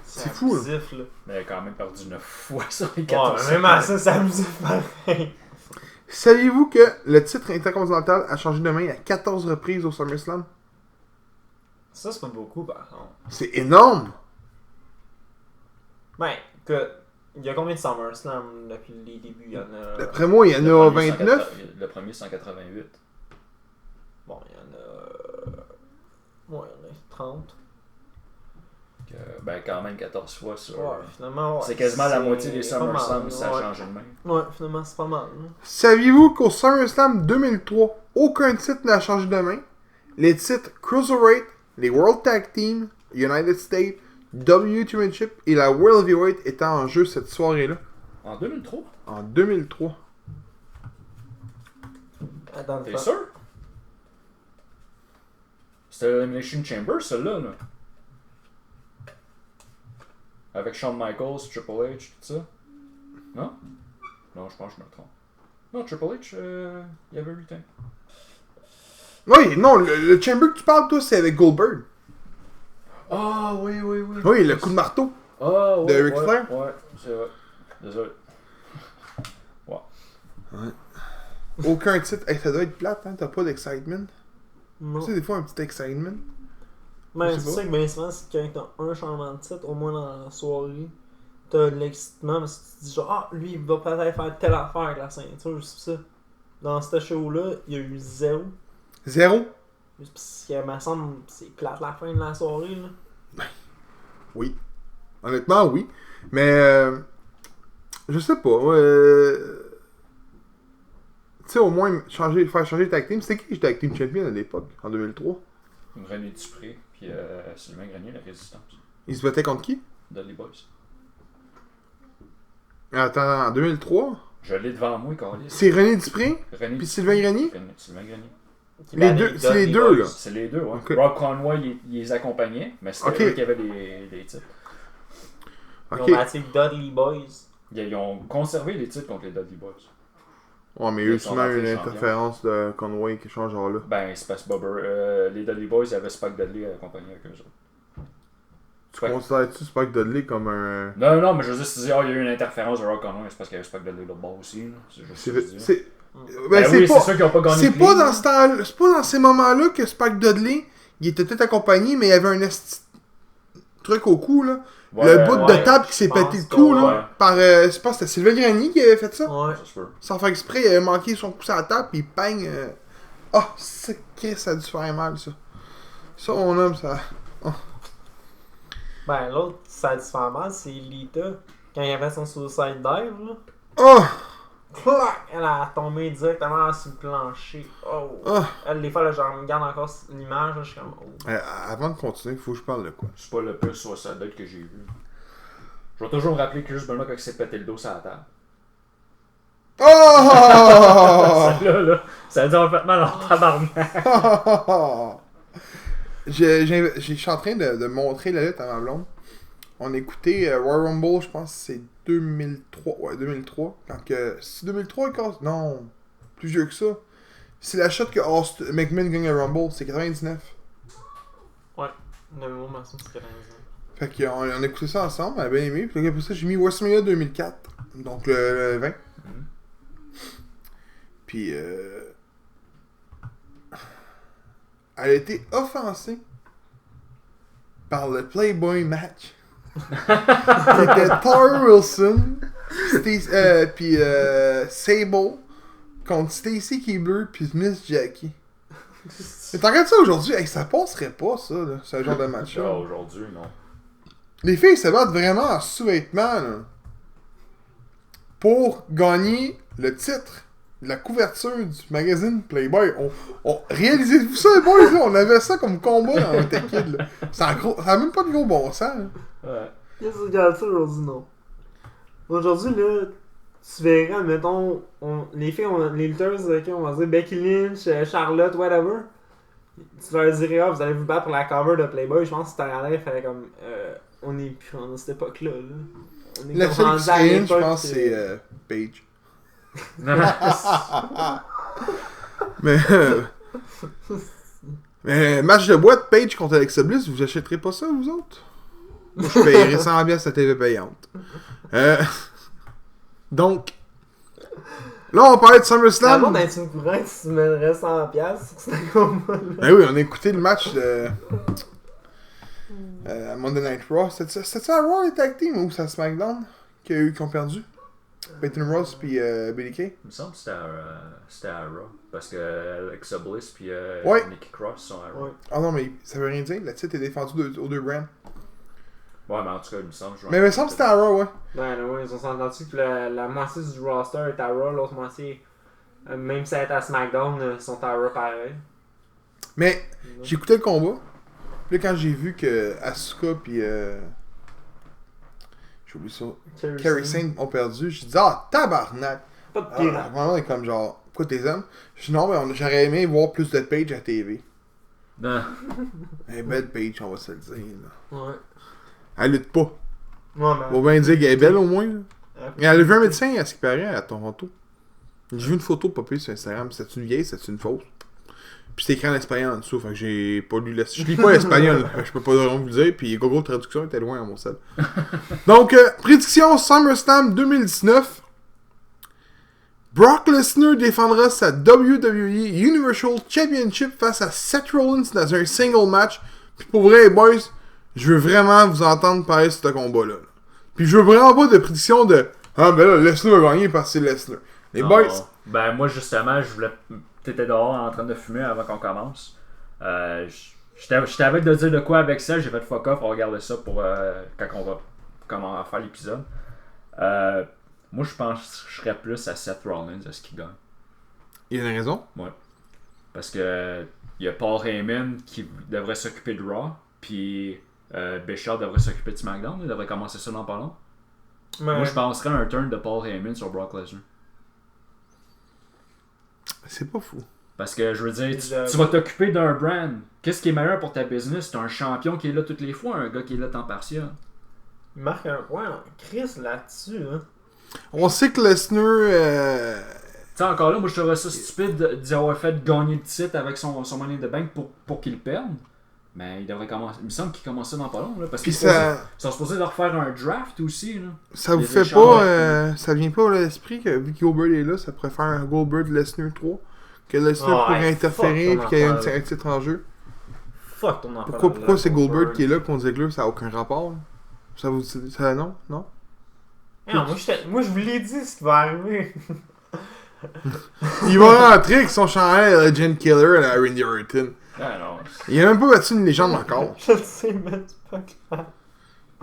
C'est fou, abusif, là. Mais il a quand même perdu 9 fois sur les Ouais, 14. même à ça, c'est abusif pareil. Saviez-vous que le titre intercontinental a changé de main à 14 reprises au SummerSlam? Ça, c'est pas beaucoup, par contre. C'est énorme! Ben, il y a combien de SummerSlam depuis les débuts? Il y en a... D'après moi, il y en a 29. Le premier, 188. Bon, il y en a... Ouais, il y en a 30. Ben, quand même 14 fois sur... Ouais, finalement, ouais. C'est quasiment la moitié des pas mal, SummerSlam, ça a ouais. changé de main. Ouais, finalement, c'est pas mal. Là. Saviez-vous qu'au SummerSlam 2003, aucun titre n'a changé de main? Les titres Cruiserweight, les World Tag Team, United States, WWE Championship et la World Heavyweight étaient en jeu cette soirée-là. En 2003? En 2003. Attends, T'es sûr? C'était l'Elimination Chamber, celle-là, là. Avec Shawn Michaels, Triple H, tout ça. Non? Non, je pense que je me trompe. Non, Triple H, il y avait Retain. Oui, non, le Chamber que tu parles, toi, c'est avec Goldberg. Ah, oui. Oui, le coup de marteau. Ah, oui. De Ric Flair? Ouais, c'est vrai. Désolé. Aucun titre. Hey, ça doit être plate, hein? T'as pas d'excitement. Non. Tu sais, des fois, un petit excitement. Mais Je sais c'est pas. ça que bien souvent, c'est quand t'as un changement de titre, au moins dans la soirée, t'as de l'excitement, parce que tu te dis genre, ah, lui, il va peut-être faire telle affaire avec la ceinture, c'est ça. Dans ce show-là, il y a eu 0. 0? Parce que, me semble, c'est plate la fin de la soirée, là. Oui. Honnêtement, oui. Mais, je sais pas. Tu sais, au moins, faire changer de tag team. C'était qui le tag team champion à l'époque, en 2003? René Dupré, puis Sylvain Grenier, la Résistance. Il se battait contre qui? Dudley Boys. Attends, en 2003? Je l'ai devant moi, Carlis. C'est René Dupré? René Puis Sylvain Grenier? Sylvain Grenier. Les deux, c'est les deux, là. C'est les deux, ouais. Ok. Rob Conway, il les accompagnait, mais c'était Ok. eux qui avaient les titres. Ils Ok. ont battu Dudley Boys. Ils ont conservé les titres contre les Dudley Boys. Ouais, mais il y a eu souvent une interférence de Conway qui change genre là. Ben, c'est parce que les Dudley Boys avaient Spike Dudley accompagné avec eux autres. Tu considères-tu Spike Dudley comme un. Non, mais je veux juste dire, il y a eu une interférence de Rob Conway, c'est parce qu'il y avait Spike Dudley là-bas aussi. Là. C'est juste ce que je dis. C'est. Ben oui, c'est sûr qu'ils n'ont pas gagné. C'est pas dans ce temps, c'est pas dans ces moments-là que Spike Dudley, il était tout accompagné, mais il y avait un truc au cou, là. Ouais, le bout de table qui s'est je pense pété le cou, que là. Par, je sais pas, c'était Sylvain Grenier qui avait fait ça. Ouais. Ça se peut. Sans faire exprès, il avait manqué son coup sur la table, puis il peigne. Ah, c'est que ça a dû faire mal, ça. Ça, mon homme, ça. Ben, l'autre, ça a dû se faire mal, c'est Lita. Quand il avait son suicide dive, là. Oh! Clac! Elle a tombé directement sur le plancher. Oh! Ah! Elle, des fois, là, j'en regarde encore l'image, là, je suis comme. Oh. Avant de continuer, il faut que je parle de quoi? C'est pas le plus sur sa date que j'ai vu. Je vais toujours me rappeler que Chris Benoit quand il s'est pété le dos sur la table. Oh! Celle-là, ça a dû en fait mal en tabarnak. Je suis en train de montrer la lutte à ma blonde. On a écouté Royal Rumble, je pense que c'est 2003. Ouais, 2003. Quand que. C'est 2003 il casse? Non. Plus vieux que ça. C'est la shot que McMahon gagne à Rumble. C'est 99. Ouais, le mot maçon, c'est 15 ans. Fait qu'on a écouté ça ensemble, elle a bien aimé. Puis après ça, j'ai mis WrestleMania 2004. Donc le 20. Puis elle a été offensée par le Playboy match. C'était Tar Wilson, puis Sable contre Stacy Keibler puis Miss Jackie. Mais t'en regardes ça aujourd'hui, hey, ça passerait pas ça, là, ce genre de match-là. Ah, aujourd'hui, non. Les filles se battent vraiment en sous-vêtements là, pour gagner le titre de la couverture du magazine Playboy. Réalisez-vous ça, boys, là, on avait ça comme combat dans un kid. Là. Ça a même pas de gros bon sens. Là. Ouais. Qu'est-ce que tu regardes ça aujourd'hui, non? Aujourd'hui, là, tu verras, mettons, les filles, les lutteuses, on va dire Becky Lynch, Charlotte, whatever. Tu leur dirais, ah, vous allez vous battre pour la cover de Playboy. Je pense que tu regardais, il fallait comme. On est plus dans cette époque-là. Là. On est La comme seule rendu qui à serait in, je l'époque, pense, c'est Paige. Mais Mais match de boîte, Paige contre Alexa Bliss, vous achèterez pas ça, vous autres? Moi, je payerais 100$ à TV payante. Donc, là, on parlait de SummerSlam. Avant d'être une courant, tu mènerais 100$ sur ce combat-là. Ben oui, on a écouté le match de Monday Night Raw. C'était-tu à Raw les tag team ou c'est à SmackDown qui ont perdu? Peyton Ross puis Billy Kay? il me semble que c'était à Raw. Parce que Alexa Bliss puis Ouais. Nikki Cross sont à Raw. Ouais. Ah non, mais ça veut rien dire. Le titre est défendu aux deux brands. Ouais, mais en tout cas, il me semble. Mais il me semble que c'était à Raw, ouais. Ben là, ouais, ils ont entendu que la moitié du roster est à Raw, l'autre moitié, même si elle est à SmackDown, sont à Raw pareil. Mais j'écoutais le combat. Puis là, quand j'ai vu que Asuka puis j'ai oublié ça. Kerry Saint ont perdu, j'ai dit ah tabarnak! Pas de Ah, pire. vraiment, on est comme genre, pourquoi t'es aimes? Je dis non, mais j'aurais aimé voir plus de Paige à TV. Non. Elle est belle Paige, on va se le dire. Là. Ouais. Elle lutte pas. Ouais, mais. On va bien dire qu'elle est belle au moins. Là. Après, Et elle a vu un médecin à ce qui paraît à Toronto. J'ai vu une photo popée sur Instagram. C'était une vieille, c'était une fausse. Puis c'est écrit en espagnol en dessous. Fait que j'ai pas lu l'espagnol. Je lis pas l'espagnol. Je peux pas vraiment vous le dire. Puis Google Traduction était loin à mon sel. Donc, prédiction SummerSlam 2019. Brock Lesnar défendra sa WWE Universal Championship face à Seth Rollins dans un single match. Puis pour vrai, boys, je veux vraiment vous entendre parler de ce combat-là. Puis je veux vraiment pas de prédiction de ah ben là, Lesnar va gagner parce que c'est Lesnar. Les Non. boys. Ben, moi, justement, je voulais. T'étais dehors en train de fumer avant qu'on commence. J'étais avec de dire de quoi avec ça. J'ai fait fuck off. On regarde ça pour quand on va comment faire l'épisode. Moi, je pense que je serais plus à Seth Rollins à ce qu'il gagne. Il y a une raison. Ouais. Parce que il y a Paul Heyman qui devrait s'occuper de Raw. Puis Bischoff devrait s'occuper de SmackDown. Il devrait commencer ça dans pas long. mais- Moi, je penserais à un turn de Paul Heyman sur Brock Lesnar. C'est pas fou. Parce que je veux dire, tu vas t'occuper d'un brand. Qu'est-ce qui est meilleur pour ta business? T'as un champion qui est là toutes les fois, un gars qui est là temps partiel. Il marque un. Ouais, Chris là-dessus, hein. On sait que Lesnar. Tu sais, encore là, moi je trouverais ça stupide d'y avoir fait gagner le titre avec son Money in the Bank pour qu'il le perde. Mais il devrait commencer. Il me semble qu'il commence ça dans pas long. Là, parce Puis qu'ils ça. sont supposés de refaire un draft aussi. Là. Ça vous Les fait échanges. pas. Ça vient pas à l'esprit que vu que Goldberg est là, ça pourrait faire un Goldberg Lesnar 3. Que Lesnar pourrait interférer fuck et qu'il y ait ton affaire. un titre en jeu. Fuck ton enfant. Pourquoi c'est Goldberg qui est là contre Ziggler? Ça n'a aucun rapport. Là. Ça vous. Ça, non? Non? Non, moi je vous l'ai dit ce qui va arriver. Il va rentrer avec son chandail à Legend Killer à la Randy Orton. Ah non. Il a même pas battu une légende encore. Je le sais, mais c'est pas grave.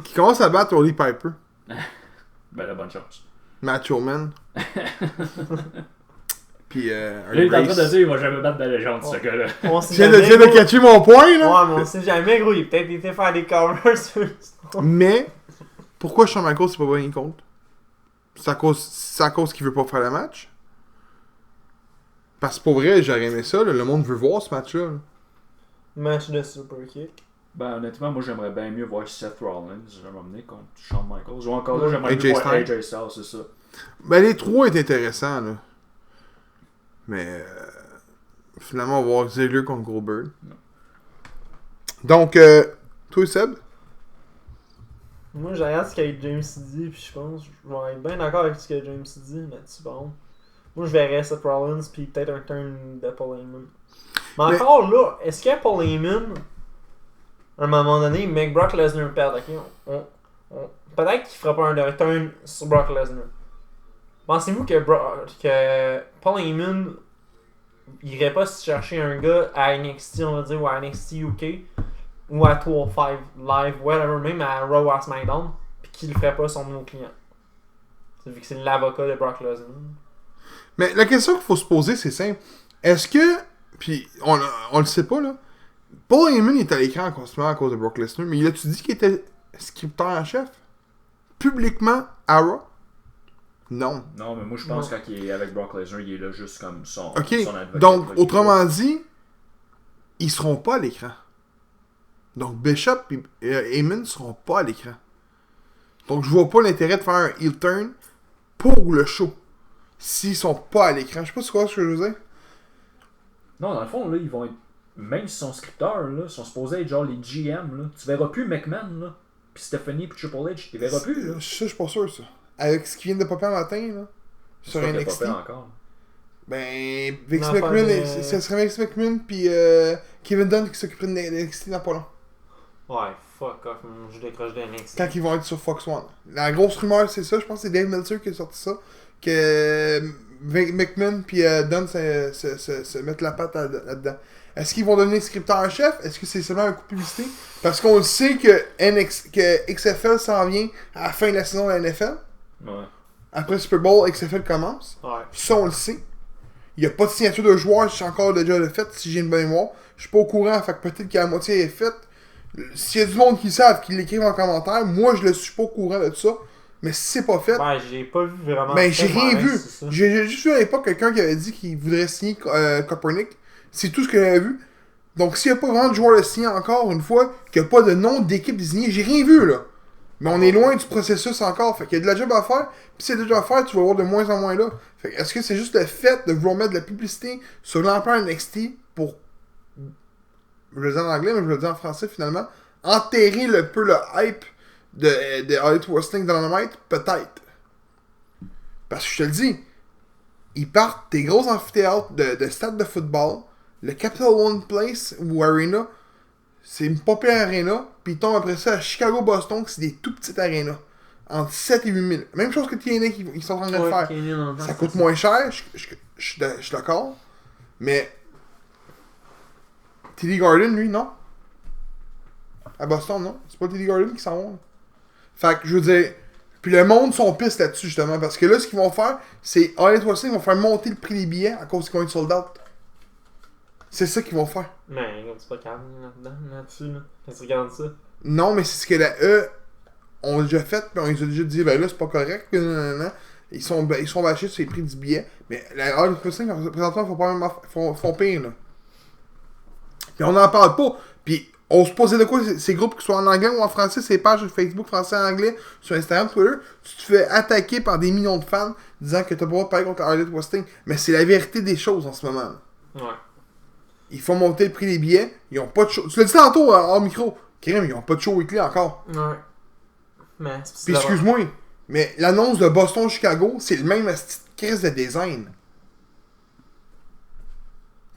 Qui commence à battre Holly Piper. Ben la bonne chance. Macho Man. Puis un Là, il est en train de Grace. dire il va jamais battre de légende, ce gars-là. On Tu sait viens de jamais, gros. catcher mon point, là? Ouais, mais on sait jamais, gros. Il a peut-être été faire des covers sur Mais, pourquoi Shawn Michaels s'est pas gagné contre? C'est à cause qu'il veut pas faire le match? Parce que pour vrai, j'aurais aimé ça, là, le monde veut voir ce match-là. Là. match de super kick. Ben honnêtement, moi j'aimerais bien mieux voir Seth Rollins m'emmener contre Shawn Michaels. Ou encore là, j'aimerais AJ mieux voir Styles. AJ Styles, c'est ça. Ben, les trois est intéressant, là. Mais, finalement, on va voir Ziggler contre Goldberg. Non. Donc, toi, Seb? Moi, je regarde ce qu'a James dit, puis je pense, je vais être bien d'accord avec ce que James dit là-dessus, bon. Moi, je verrais Seth Rollins, puis peut-être un turn de Paul Heyman. Mais encore là, est-ce que Paul Heyman, à un moment donné, make Brock Lesnar perdre, ok? Peut-être qu'il fera pas un return sur Brock Lesnar. Pensez-vous que Paul Heyman irait pas se chercher un gars à NXT, on va dire, ou à NXT UK, ou à 205 Live, whatever, même à Raw à SmackDown, pis qu'il ferait pas son nouveau client? C'est vu que c'est l'avocat de Brock Lesnar. Mais la question qu'il faut se poser, c'est simple. Est-ce que, puis on le sait pas, là, Paul Heyman est à l'écran constamment à cause de Brock Lesnar, mais il a-tu dit qu'il était scripteur en chef? Publiquement, à Raw? Non. Non, mais moi je pense Non. quand il est avec Brock Lesnar, il est là juste comme son Ok, avocat. donc, autrement dit, ils seront pas à l'écran. Donc, Bishop et Heyman seront pas à l'écran. Donc, je vois pas l'intérêt de faire un heel turn pour le show. S'ils sont pas à l'écran. Je sais pas c'est quoi ce que je veux dire. Non, dans le fond, là, ils vont être. Même si son scripteur, là, sont supposés être genre les GM, là. Tu verras plus McMahon, là. Puis Stephanie, puis Triple H, tu les verras plus, là. Ça, je suis pas sûr, ça. Avec ce qui vient de popper un matin, là, sur C'est pas NXT. fait encore. Ben, Vince Non, McMahon, pas de- ce serait Vince McMahon puis Kevin Dunn qui s'occuperait de NXT dans pas long. Ouais, fuck off, je décroche de NXT. Quand ils vont être sur Fox One. La grosse rumeur, c'est ça. Je pense que c'est Dave Meltzer qui a sorti ça. Que McMahon puis Dunn se mettent la patte là-dedans. Est-ce qu'ils vont devenir scripteurs en chef? Est-ce que c'est seulement un coup de publicité? Parce qu'on le sait que XFL s'en vient à la fin de la saison de la NFL. Ouais. Après le Super Bowl, XFL commence. Ouais. Ça, on le sait. Il n'y a pas de signature de joueur, c'est encore déjà le fait, si j'ai une bonne mémoire. Je suis pas au courant, fait que peut-être que la moitié est faite. S'il y a du monde qui le savent, qui l'écrivent en commentaire, moi je le suis pas au courant de ça. Mais si c'est pas fait, Ouais, j'ai pas vu vraiment. ben j'ai rien vu. C'est ça. J'ai juste vu à l'époque quelqu'un qui avait dit qu'il voudrait signer Copernic. C'est tout ce que j'avais vu. Donc s'il n'y a pas vraiment de joueur de signer encore une fois, qu'il n'y a pas de nom d'équipe désignée, j'ai rien vu là. Mais on est loin du processus encore. Fait qu'il y a de la job à faire. Puis s'il y a de la job à faire, tu vas voir de moins en moins là. Fait que est-ce que c'est juste le fait de vouloir mettre de la publicité sur l'emploi NXT pour. Je le dis en anglais, mais je le dis en français finalement. Enterrer peu le hype de Elite Wrestling Dynamite? Peut-être. Parce que je te le dis, ils partent des gros amphithéâtres de stades de football, le Capital One Place ou Arena, c'est une pas pire arena, puis ils tombent après ça à Chicago-Boston, que c'est des tout petites arenas. Entre 7 et 8 000. Même chose que TNA qu'ils sont en train de Ouais, faire. Kenny dans le Ça temps, coûte c'est moins cher, je suis d'accord. Mais TD Garden, lui, non. À Boston, non. C'est pas TD Garden qui s'en vont. Fait que je veux dire. Puis le monde sont pistes là-dessus, justement. Parce que là, ce qu'ils vont faire, c'est. Elite Wrestling vont faire monter le prix des billets à cause qu'ils vont être sold out. C'est ça qu'ils vont faire. Mais c'est pas calme là-dedans, là-dessus, là. Quand tu regardes ça. Non, mais c'est ce que la E ont déjà fait, puis on les a déjà dit, ben là, c'est pas correct. Nanana. Ils sont bâchés sur les prix du billet. Mais la Elite Wrestling, présentement, font pire, là. Puis on n'en parle pas. Puis on se posait de quoi ces groupes qui soient en anglais ou en français, ces pages sur Facebook français anglais, sur Instagram, Twitter, tu te fais attaquer par des millions de fans disant que t'as pas le droit de parler contre la Elite Wrestling. Mais c'est la vérité des choses en ce moment. Là. Ouais. Ils font monter le prix des billets, ils ont pas de show. Tu l'as dit tantôt hors micro, Kérim, ils ont pas de show weekly encore. Ouais. Mais c'est Puis excuse-moi, mais l'annonce de Boston-Chicago, c'est le même crise de design.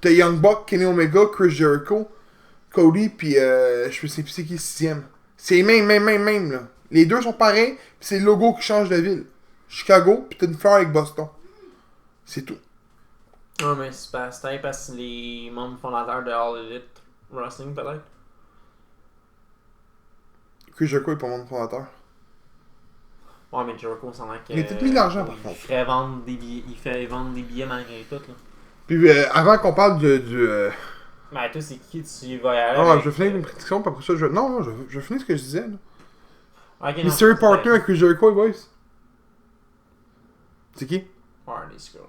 T'as Young Buck, Kenny Omega, Chris Jericho, Cody, puis je sais plus c'est qui le sixième. C'est même, là. Les deux sont pareils, puis c'est le logo qui change de ville. Chicago, puis t'as une fleur avec Boston. C'est tout. Ouais, mais c'est parce que les membres fondateurs de All Elite Wrestling, peut-être. Chris Jericho est pas mon fondateur. Ouais, mais Jericho, ça a l'air que. Il a tout mis de l'argent, par il contre. ferait vendre des billets. Il fait vendre des billets malgré tout, là. Puis avant qu'on parle du Mais toi, c'est qui tu y vas y aller? Ah, avec, je vais finir une prédiction, puis après ça, Non, je vais finir ce que je disais, là. Ok, non, Mystery c'est Partner vrai. avec Chris Jericho, les boys. C'est qui? Hardy Scroll.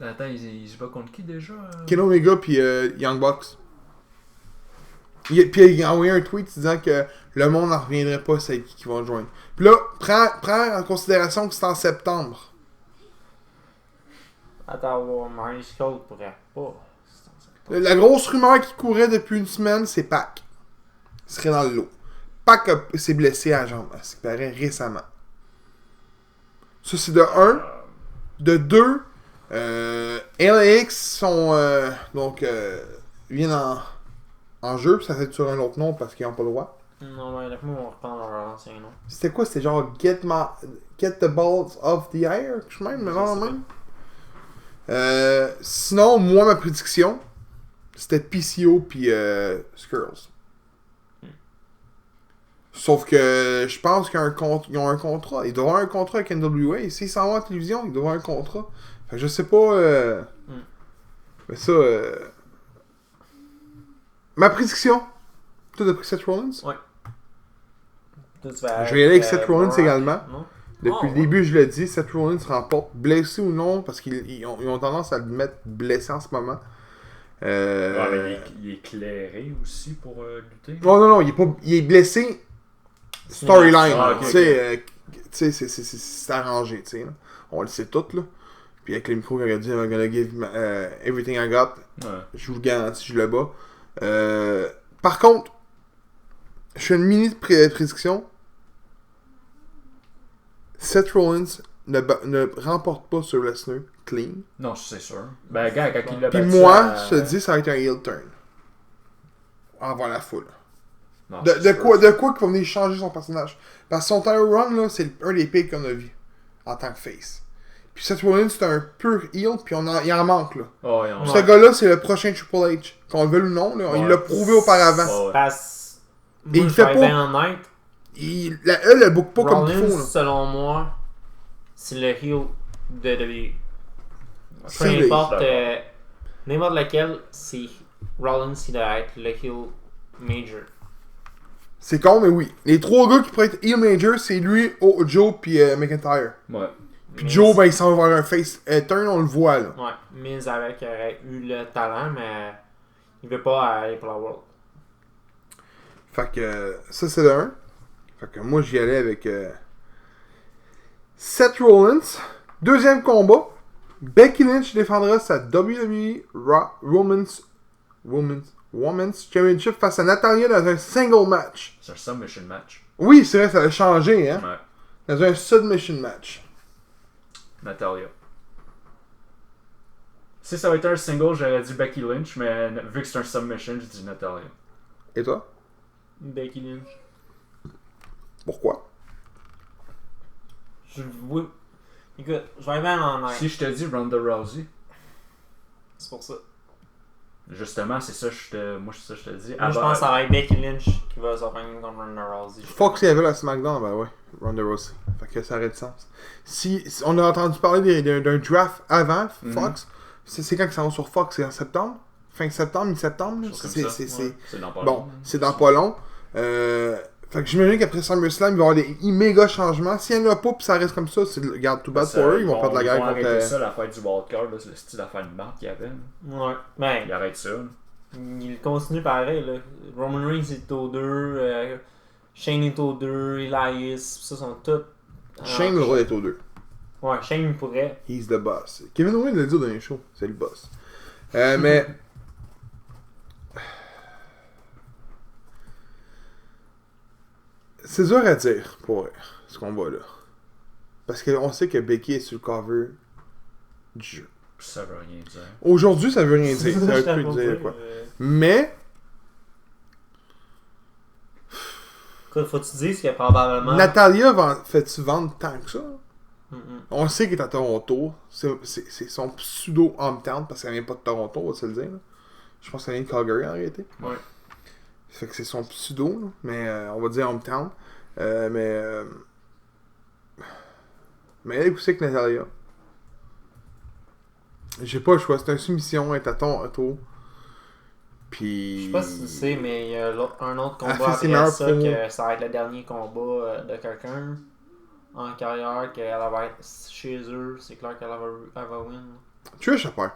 Attends, il se bat contre qui déjà Kenny Omega puis Young Bucks. Puis il a envoyé un tweet disant que le monde n'en reviendrait pas c'est qui vont le joindre. Puis là, prends en considération que c'est en septembre. Attends, Hardy Scroll pourrait pas. La grosse rumeur qui courait depuis une semaine, c'est Pac. Il serait dans le lot. Pac s'est blessé à la jambe, à ce qui paraît récemment. Ça, c'est de 1. De 2, LAX sont viennent en jeu, puis ça fait sur un autre nom parce qu'ils n'ont pas le droit. Non, mais avec moi, on reprend leur ancien nom. C'était quoi? C'était genre Get the Balls off the Air? Je sais même, mais non, même. Sinon, moi, ma prédiction, c'était PCO puis Skrull. Sauf que je pense qu'ils ont un contrat. Ils doivent avoir un contrat avec NWA. S'ils s'en vont à la télévision, ils doivent avoir un contrat. Fait que je sais pas. Mais ça. Ma prédiction. Toi, t'as pris Seth Rollins? Ouais. Je vais y aller avec Seth Rollins également. Non? Depuis le début, je l'ai dit, Seth Rollins remporte, blessé ou non, parce qu'ils ont tendance à le mettre blessé en ce moment. Ouais, mais il est éclairé aussi pour lutter. Non, il est blessé storyline. Ah, ok, Tu sais, c'est arrangé, tu sais. On le sait tout, là. Puis avec le micro, quand il a dit I'm gonna give everything I got, je vous le garantis, je le bats. Par contre, je fais une mini prédiction. Seth Rollins ne remporte pas sur Lesnar clean. Non, c'est sûr. Ben, gars, quand il l'a Puis battu. moi, je te dis, ça va être un heel turn. Envers la foule. Non, De quoi qu'il va venir changer son personnage. Parce que son title run, là, c'est un des pires qu'on a vu en tant que face. Puis Seth Rollins, c'est un pur heel, puis il en manque, là. Oh, Ce gars-là, c'est le prochain Triple H. Qu'on le veuille ou non, là, il l'a prouvé auparavant. Parce Et il fait pas. bien honnête, Elle le book pas comme il Rollins, faut, là. selon moi, c'est le heel de WWE. Peu C'est lui. importe, n'importe lequel, c'est Rollins qui doit être le heel major. C'est con, mais oui. Les trois gars qui pourraient être heel major, c'est lui, Joe, puis McIntyre. Ouais. Puis Joe, ben, il s'en va vers un face turn, on le voit, là. Ouais, Miz avec aurait eu le talent, mais il veut pas aller pour la World. Fait que ça, c'est le 1. Fait que moi, j'y allais avec Seth Rollins. Deuxième combat. Becky Lynch défendra sa WWE Women's Championship face à Natalia dans un single match. C'est un submission match. Oui, c'est vrai, ça a changé, hein. Ouais. Dans un submission match. Natalia. Si ça va être un single, j'aurais dit Becky Lynch, mais vu que c'est un submission, j'ai dit Natalia. Et toi? Becky Lynch. Pourquoi? Oui. Écoute, je vais bien en Si je te dis Ronda Rousey, c'est pour ça. justement, c'est ça moi c'est ça que je te dis. Moi, je pense que ça va être Becky Lynch qui va s'en prendre contre Ronda Rousey. Fox, il y avait la SmackDown, ben ouais. Ronda Rousey. Fait que ça aurait du sens. Si on a entendu parler d'un draft avant Fox, c'est quand ils s'en vont sur Fox? C'est en septembre? Fin septembre, mi-septembre? C'est dans pas bon, long. c'est dans pas long. Fait que j'imagine qu'après SummerSlam, il va y avoir des méga changements. S'il n'y en a pas, puis ça reste comme ça, regarde, tout bad for eux, ils vont perdre la guerre contre... Ils vont arrêter ça, la fête du wildcard, là, c'est le style d'affaire de marque qu'il y avait. Ouais, ben, Ils arrêtent ça. il continue pareil, là. Roman Reigns est au 2, Shane est au 2, Elias, ça sont tous... Shane, le droit d'être aux deux. Ouais, Shane pourrait. He's the boss. Kevin Owens l'a dit dans les shows, c'est le boss. Mais... C'est dur à dire pour ce combat-là. Parce qu'on sait que Becky est sur le cover du jeu. Ça veut rien dire. Aujourd'hui, ça veut rien dire. Ça veut plus dire quoi. Mais... Écoute, faut-tu dire que probablement... Natalia, fais-tu vendre tant que ça? Mm-mm. On sait qu'elle est à Toronto. C'est son pseudo-hometown parce qu'elle vient pas de Toronto, on va se le dire. Là. Je pense qu'elle vient de Calgary en réalité. Ouais. Fait que c'est son pseudo, là. Mais on va dire hometown. Mais elle est aussi avec Natalia. J'ai pas le choix, c'est une soumission, elle est à Toronto. Puis... Je sais pas si tu sais, mais il y a un autre Elle combat fait ses après meilleures ça, promos. que ça va être le dernier combat de quelqu'un en carrière, qu'elle va être chez eux, c'est clair qu'elle va win. Trish a peur.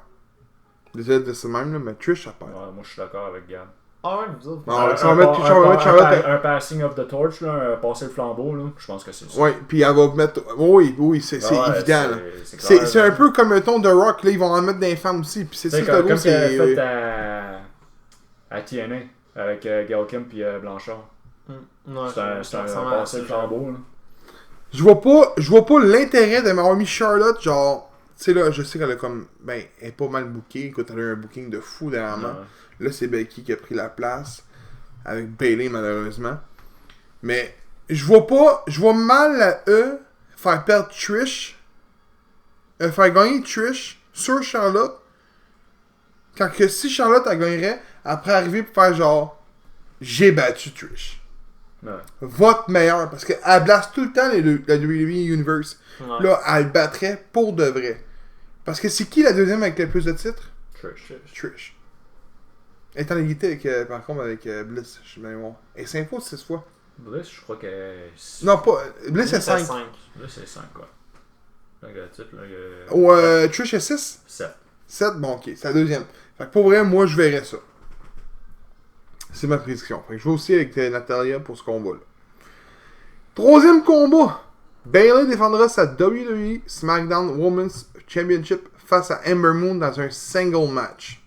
Désolé de ce même, là, mais Trish a peur. Ouais, moi je suis d'accord avec Gab. Ah ouais, vous autres. Non, ça va mettre Charlotte. Un passing of the torch, là, passer le flambeau, là, je pense que c'est ça. Ouais, puis elle va mettre... Oui, c'est Ouais, évident, là. clair, C'est un peu comme le ton de Rock, là, ils vont en mettre des femmes aussi, puis c'est ça, comme le ce qu'elle a c'est... fait à TNA avec Gail Kim puis Blanchard. Non, C'est un passer le flambeau, là. Je vois pas l'intérêt de m'avoir mis Charlotte, genre... Tu sais, là, je sais qu'elle a comme... Ben, elle est pas mal bookée, écoute, elle a eu un booking de fou dernièrement. Ouais. Là, c'est Becky qui a pris la place, avec Bayley, malheureusement. Mais je vois mal la E faire perdre Trish, faire gagner Trish sur Charlotte, quand que si Charlotte elle gagnerait, après arriver pour faire genre, j'ai battu Trish. Ouais. Votre meilleur, parce qu'elle blast tout le temps la WWE Universe. Ouais. Là, elle le battrait pour de vrai. Parce que c'est qui la deuxième avec le plus de titres? Trish. Trish. Elle est en égalité avec, par contre, avec Bliss, je suis bien bon. Et 5 fois ou 6 fois? Bliss, je crois que. Non, pas. Bliss est 5. Bliss, c'est 5, quoi. Donc, le titre, là, Ou Trish est 6? 7. 7, bon, ok, c'est la deuxième. Fait que pour vrai, moi, je verrais ça. C'est ma prédiction. Fait que je vais aussi avec Natalia pour ce combat-là. Troisième combat. Bayley défendra sa WWE SmackDown Women's Championship face à Ember Moon dans un single match.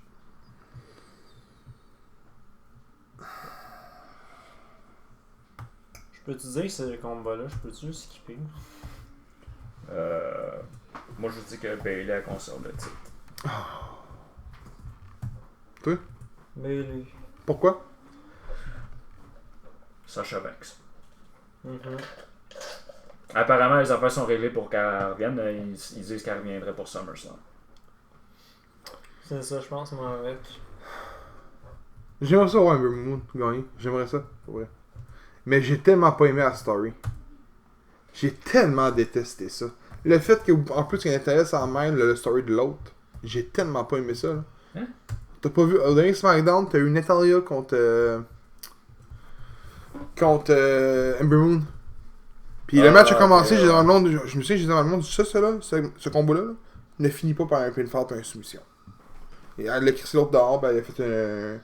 Je peux te dire que c'est le combat-là, je peux-tu le skipper? Moi, je dis que Bayley a conservé le titre. Toi? Bayley. Pourquoi? Sasha Banks. Mhm. Apparemment, les affaires sont réglées pour qu'elle revienne. Ils disent qu'elle reviendrait pour SummerSlam. C'est ça, je pense, moi, avec. J'aimerais ça voir Ember Moon gagner. J'aimerais ça, pour vrai. Mais j'ai tellement pas aimé la story. J'ai tellement détesté ça. Le fait qu'en plus qu'il intéresse en même le story de l'autre, j'ai tellement pas aimé ça. Là. Hein? T'as pas vu, au dernier SmackDown, t'as eu Natalia contre Ember Moon. Puis le match a commencé, okay, j'ai dans le monde, je me suis dit, j'ai dans le monde, ce combat-là, là, ne finit pas par un pinfall par une soumission. Et elle a crissé l'autre dehors, ben elle a fait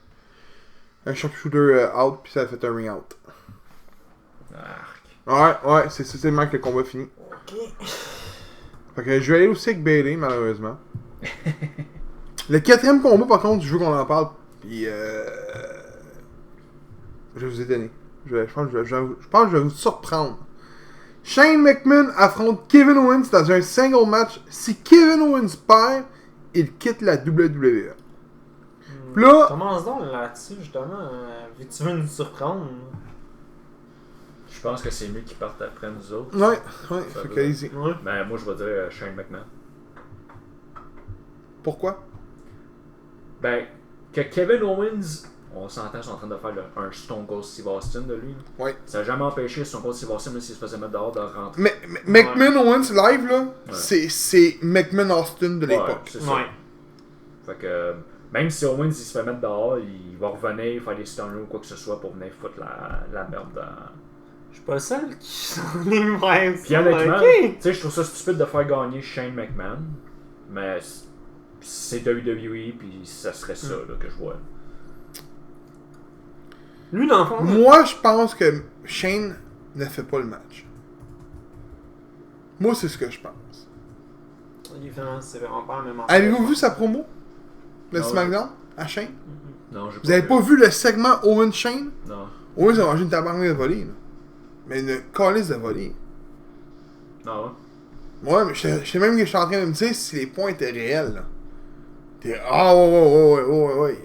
un sharpshooter out, puis ça a fait un ring out. Arc. Ouais, c'est le même que le combat finit. Ok. Fait que je vais aller aussi avec Bayley, malheureusement. Le quatrième combat, par contre, je veux qu'on en parle. Puis, je vais vous étonner. Je pense que je vais vous surprendre. Shane McMahon affronte Kevin Owens dans un single match. Si Kevin Owens perd, il quitte la WWE. Puis là, Commence donc là-dessus, justement. Tu veux nous surprendre? Je pense que c'est mieux qu'ils partent après nous autres. ouais, Ça fait va. que allez-y. Ouais. Ben, moi, je vais dire Shane McMahon. Pourquoi? Ben, que Kevin Owens, on s'entend, ils sont en train de faire un Stone Cold Steve Austin de lui. Ouais. Ça n'a jamais empêché Stone Cold Steve Austin, même s'il se faisait mettre dehors, de rentrer. Mais McMahon Owens live, là, c'est McMahon Austin de l'époque. Ouais, c'est ça. Ouais. Fait que, même si Owens il se fait mettre dehors, il va revenir, faire des stunners ou quoi que ce soit pour venir foutre la merde dans. Je suis pas le seul qui s'en est même. Puis honnêtement, Ok. tu sais, je trouve ça stupide de faire gagner Shane McMahon, mais c'est WWE, puis ça serait ça là, que je vois. Lui, dans le fond. Moi, je pense que Shane ne fait pas le match. Moi, c'est ce que je pense. C'est vraiment pas la même affaire. Avez-vous vu sa promo? Le Non, SmackDown? À Shane? Non, j'ai Vous avez pas vu le segment Owen-Shane? Non. Owens a mangé une tabarnak de volée, là. Mais une calice de volée. Non. Ouais, mais je sais même que je suis en train de me dire si les points étaient réels, là. T'es... Ah, ouais.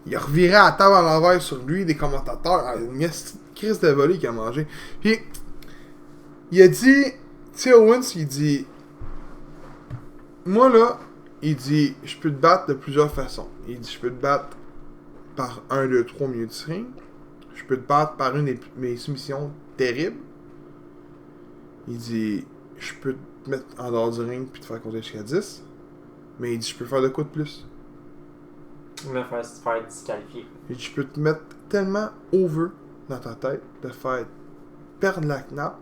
Il a reviré à la table à l'envers sur lui, des commentateurs. Ah, une crise de volée qu'il a mangé. Puis, il a dit... Tu sais, Owens, il dit... Moi, là, il dit... Je peux te battre de plusieurs façons. Il dit, je peux te battre par 1, 2, 3 milieu de ring. Je peux te battre par une de mes soumissions terribles. Il dit, je peux te mettre en dehors du ring puis te faire compter jusqu'à 10. Mais il dit, je peux faire de quoi de plus? Il me fait se faire disqualifier. Il dit, je peux te mettre tellement over dans ta tête, te faire perdre la knappe,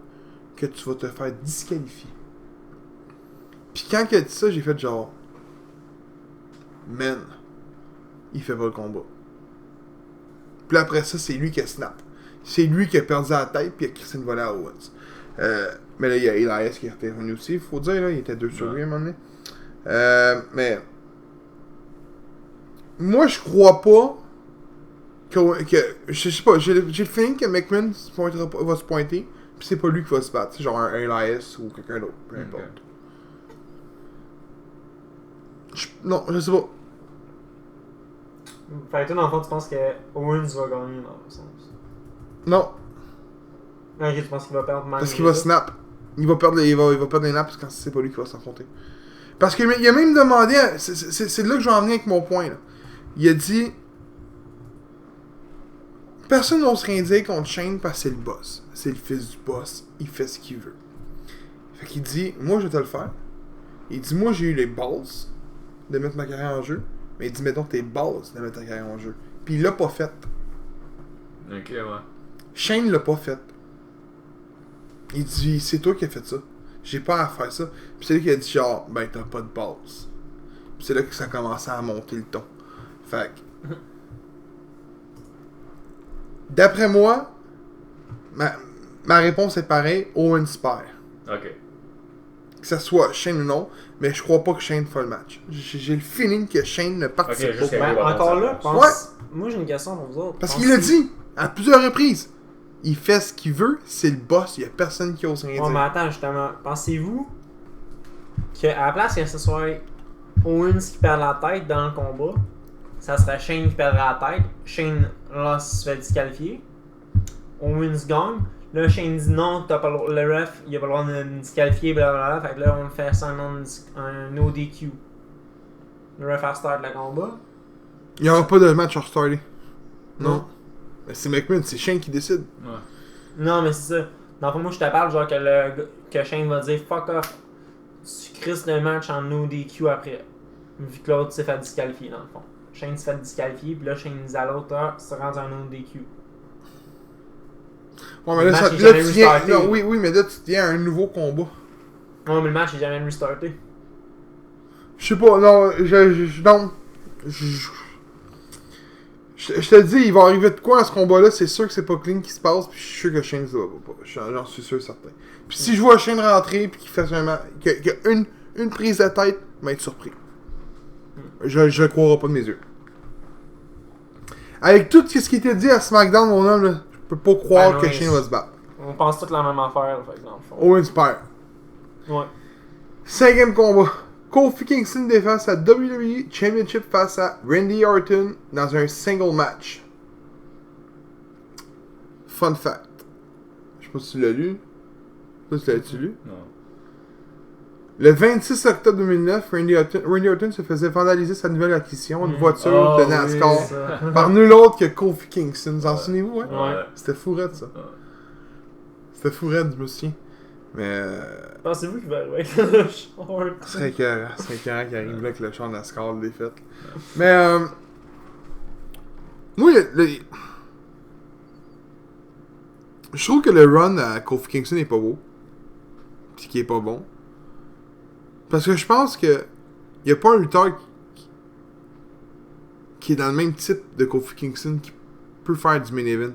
que tu vas te faire disqualifier. Puis quand il a dit ça, j'ai fait genre, man, il fait pas le combat. Puis après ça, c'est lui qui a snap. C'est lui qui a perdu la tête puis il a crissé une volée à Owens. Mais là, il y a Elias qui est revenu aussi, il faut dire, là, il était 2 sur lui à un moment donné. Mais moi, je crois pas que je sais pas, j'ai le feeling que McMahon va se pointer, puis c'est pas lui qui va se battre, c'est genre un Elias ou quelqu'un d'autre, peu importe. Non, je sais pas. Fait que toi, dans le fond, tu penses que Owens va gagner dans le sens. Non. Ok, tu penses qu'il va perdre même Parce qu'il va snap. Il va perdre les naps quand c'est pas lui qui va s'affronter. Parce qu'il a même demandé... C'est là que j'en venir avec mon point. Là. Il a dit... Personne n'ose rien dire contre Shane parce que c'est le boss. C'est le fils du boss. Il fait ce qu'il veut. Fait qu'il dit, moi je vais te le faire. Il dit, moi j'ai eu les balls de mettre ma carrière en jeu. Mais il dit, mettons tes balls de mettre ta carrière en jeu. Puis il l'a pas fait. Ok, ouais. Shane l'a pas fait. Il dit, c'est toi qui as fait ça. J'ai pas à faire ça. Puis c'est lui qui a dit, genre, ben t'as pas de balls. Puis c'est là que ça a commencé à monter le ton. Fait que... D'après moi, ma réponse est pareille, Owens perd. Ok. Que ça soit Shane ou non, mais je crois pas que Shane fasse le match. J'ai le feeling que Shane ne participe juste pas. Ben, encore là, pense... Moi j'ai une question pour vous autres. Parce qu'il l'a dit à plusieurs reprises. Il fait ce qu'il veut, c'est le boss, il y a personne qui ose rien Ouais, mais dire. attends, justement, pensez-vous qu'à la place que ce soit Owens qui perd la tête dans le combat, ça serait Shane qui perdrait la tête, Shane là se fait disqualifier, Owens gagne, là Shane dit non, t'as pas le ref, il a pas le droit de me disqualifier, blablabla, fait que là on fait ça un no DQ. Le ref a start le combat. Il n'y aura pas de match à restarter. Non. Mais c'est McMahon, c'est Shane qui décide. Ouais. Non, mais c'est ça. Dans le fond, moi je te parle genre que Shane va dire fuck off, tu crisses le match en no DQ après. Vu que l'autre s'est fait disqualifier dans le fond. Shane se fait disqualifier, puis là Shane dit à l'autre, se rend un no DQ. Ouais, mais Le là, match ça, est là jamais tu viens. restarté. Non, oui, mais là, tu viens à un nouveau combat. Ouais, mais le match est jamais restarté. Je sais pas, non, non. Je te dis, il va arriver de quoi à ce combat-là, c'est sûr que c'est pas clean qui se passe, puis je suis sûr que Shane ça va pas. J'en suis sûr certain. Puis si je vois Shane rentrer, puis qu'il fasse un match, qu'il y a une prise de tête, je vais être surpris. Je le croirai pas de mes yeux. Avec tout ce qui était dit à SmackDown, mon homme, là, je peux pas croire Ah non, que mais Shane va se battre. On pense toute la même affaire, fait que dans le fond. Owens perd. Ouais. 5e combat. Kofi Kingston défend sa WWE Championship face à Randy Orton dans un single match. Fun fact. Je sais pas si tu l'as lu. Toi, tu l'as-tu lu? Non. Le 26 octobre 2009, Randy Orton se faisait vandaliser sa nouvelle acquisition, une voiture de NASCAR, Oui, par nul autre que Kofi Kingston. Vous en souvenez-vous, ouais? Ouais. C'était fourette, ça. Ouais. C'était fourette, je me souviens. Mais... Pensez-vous qu'il va arriver avec le short? Ce serait écœurant qu'il arrive là avec le champ NASCAR de défaite. Mais, moi, je trouve que le run à Kofi Kingston est pas beau. Pis qu'il est pas bon. Parce que je pense que y a pas un lutteur qui est dans le même type de Kofi Kingston qui peut faire du main event.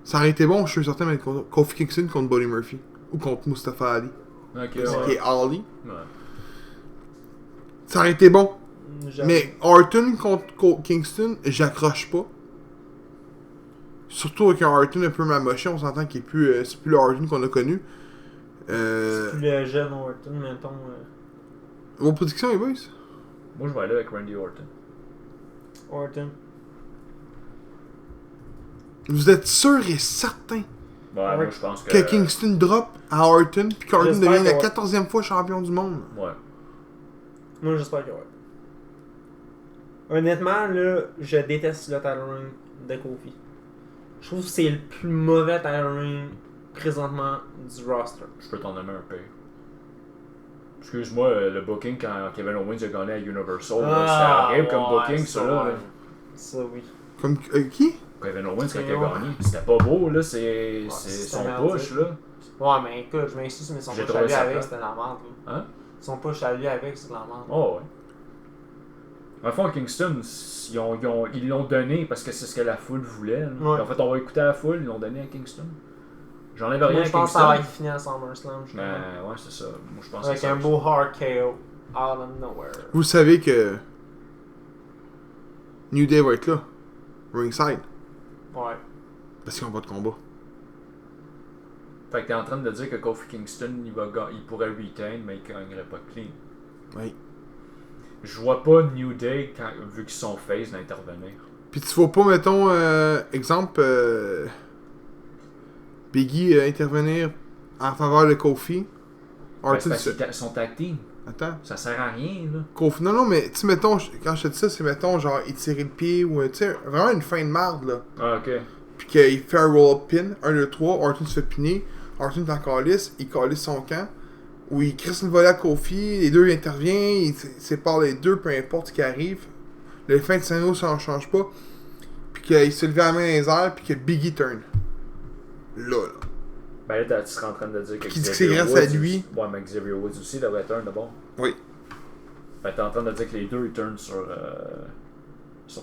Ça aurait été bon, je suis certain, mais Kofi Kingston contre Buddy Murphy. Ou contre Mustafa Ali. Ok, Qui ouais. est Ali. Ouais. Ça aurait été bon. Jamais. Mais Orton contre Kingston, j'accroche pas. Surtout avec un Orton un peu mamoché, on s'entend qu'il est plus, c'est plus le Orton qu'on a connu. C'est plus le jeune Orton, mettons. Vos prédictions, les boys? Moi, je vais aller avec Randy Orton. Orton. Vous êtes sûr et certain Ouais, moi, je pense que. que Kingston drop à Orton, puis qu'Orton J'espère devient la que- 14e fois champion du monde? Ouais. Moi, j'espère que ouais. Honnêtement, là, je déteste le title ring de Kofi. Je trouve que c'est le plus mauvais title ring présentement du roster. Je peux t'en nommer un peu. Excuse-moi, le booking quand Kevin Owens a gagné à Universal, là, c'était horrible comme booking, ça là. ouais. Ça, oui. Comme qui? Kevin Owens quand il a Ouais. gagné, c'était pas beau, là, c'est c'était son merdique. push, là. Ouais, mais écoute, je m'insiste, mais son J'ai push à trouvé lui ça avec, plate. c'était de la merde. Là. Hein? Son push à lui avec, c'est de la merde. Oh, ouais. Dans le fond, Kingston, ils l'ont donné parce que c'est ce que la foule voulait. Là. Ouais. En fait, on va écouter la foule, ils l'ont donné à Kingston. J'enlève rien Moi, à je pense que Kingston. ça va être fini à SummerSlam. justement. Ben, ouais, c'est ça. Moi, je pense Avec que un beau hard KO. Out of nowhere. Vous savez que New Day va être là. Ringside. Ouais. Parce qu'ils n'ont pas de combat. Fait que t'es en train de dire que Kofi Kingston, il pourrait retain, mais il gagnerait pas clean. Oui. Je vois pas New Day, vu qu'ils sont face, d'intervenir. Puis tu vois pas, mettons, exemple, Biggie intervenir en faveur de Kofi. Ben, Orton, c'est parce qu'ils sont tag team. attends. Ça sert à rien, là. Kofi, non, mais tu sais, mettons, quand je te dis ça, c'est mettons, genre, il tirait le pied ou, tu sais, vraiment une fin de marde, là. Ah, ok. Puis qu'il fait un roll-up pin, 1, 2, 3, Orton se fait piner, Orton est en calice, il calisse son camp, où il crisse une volée à Kofi, les deux interviennent, il sépare les deux, peu importe ce qui arrive. Le fin de scénario, ça ne change pas. Puis qu'il se levait la main dans les airs, puis que Biggie turn. Là. Ben là, tu serais en train de dire que Qui dit que Xavier c'est grâce Woods à lui. Ouais, mais Xavier Woods aussi devrait turn d'abord. Oui. Ben, t'es en train de dire que les deux, ils turnent sur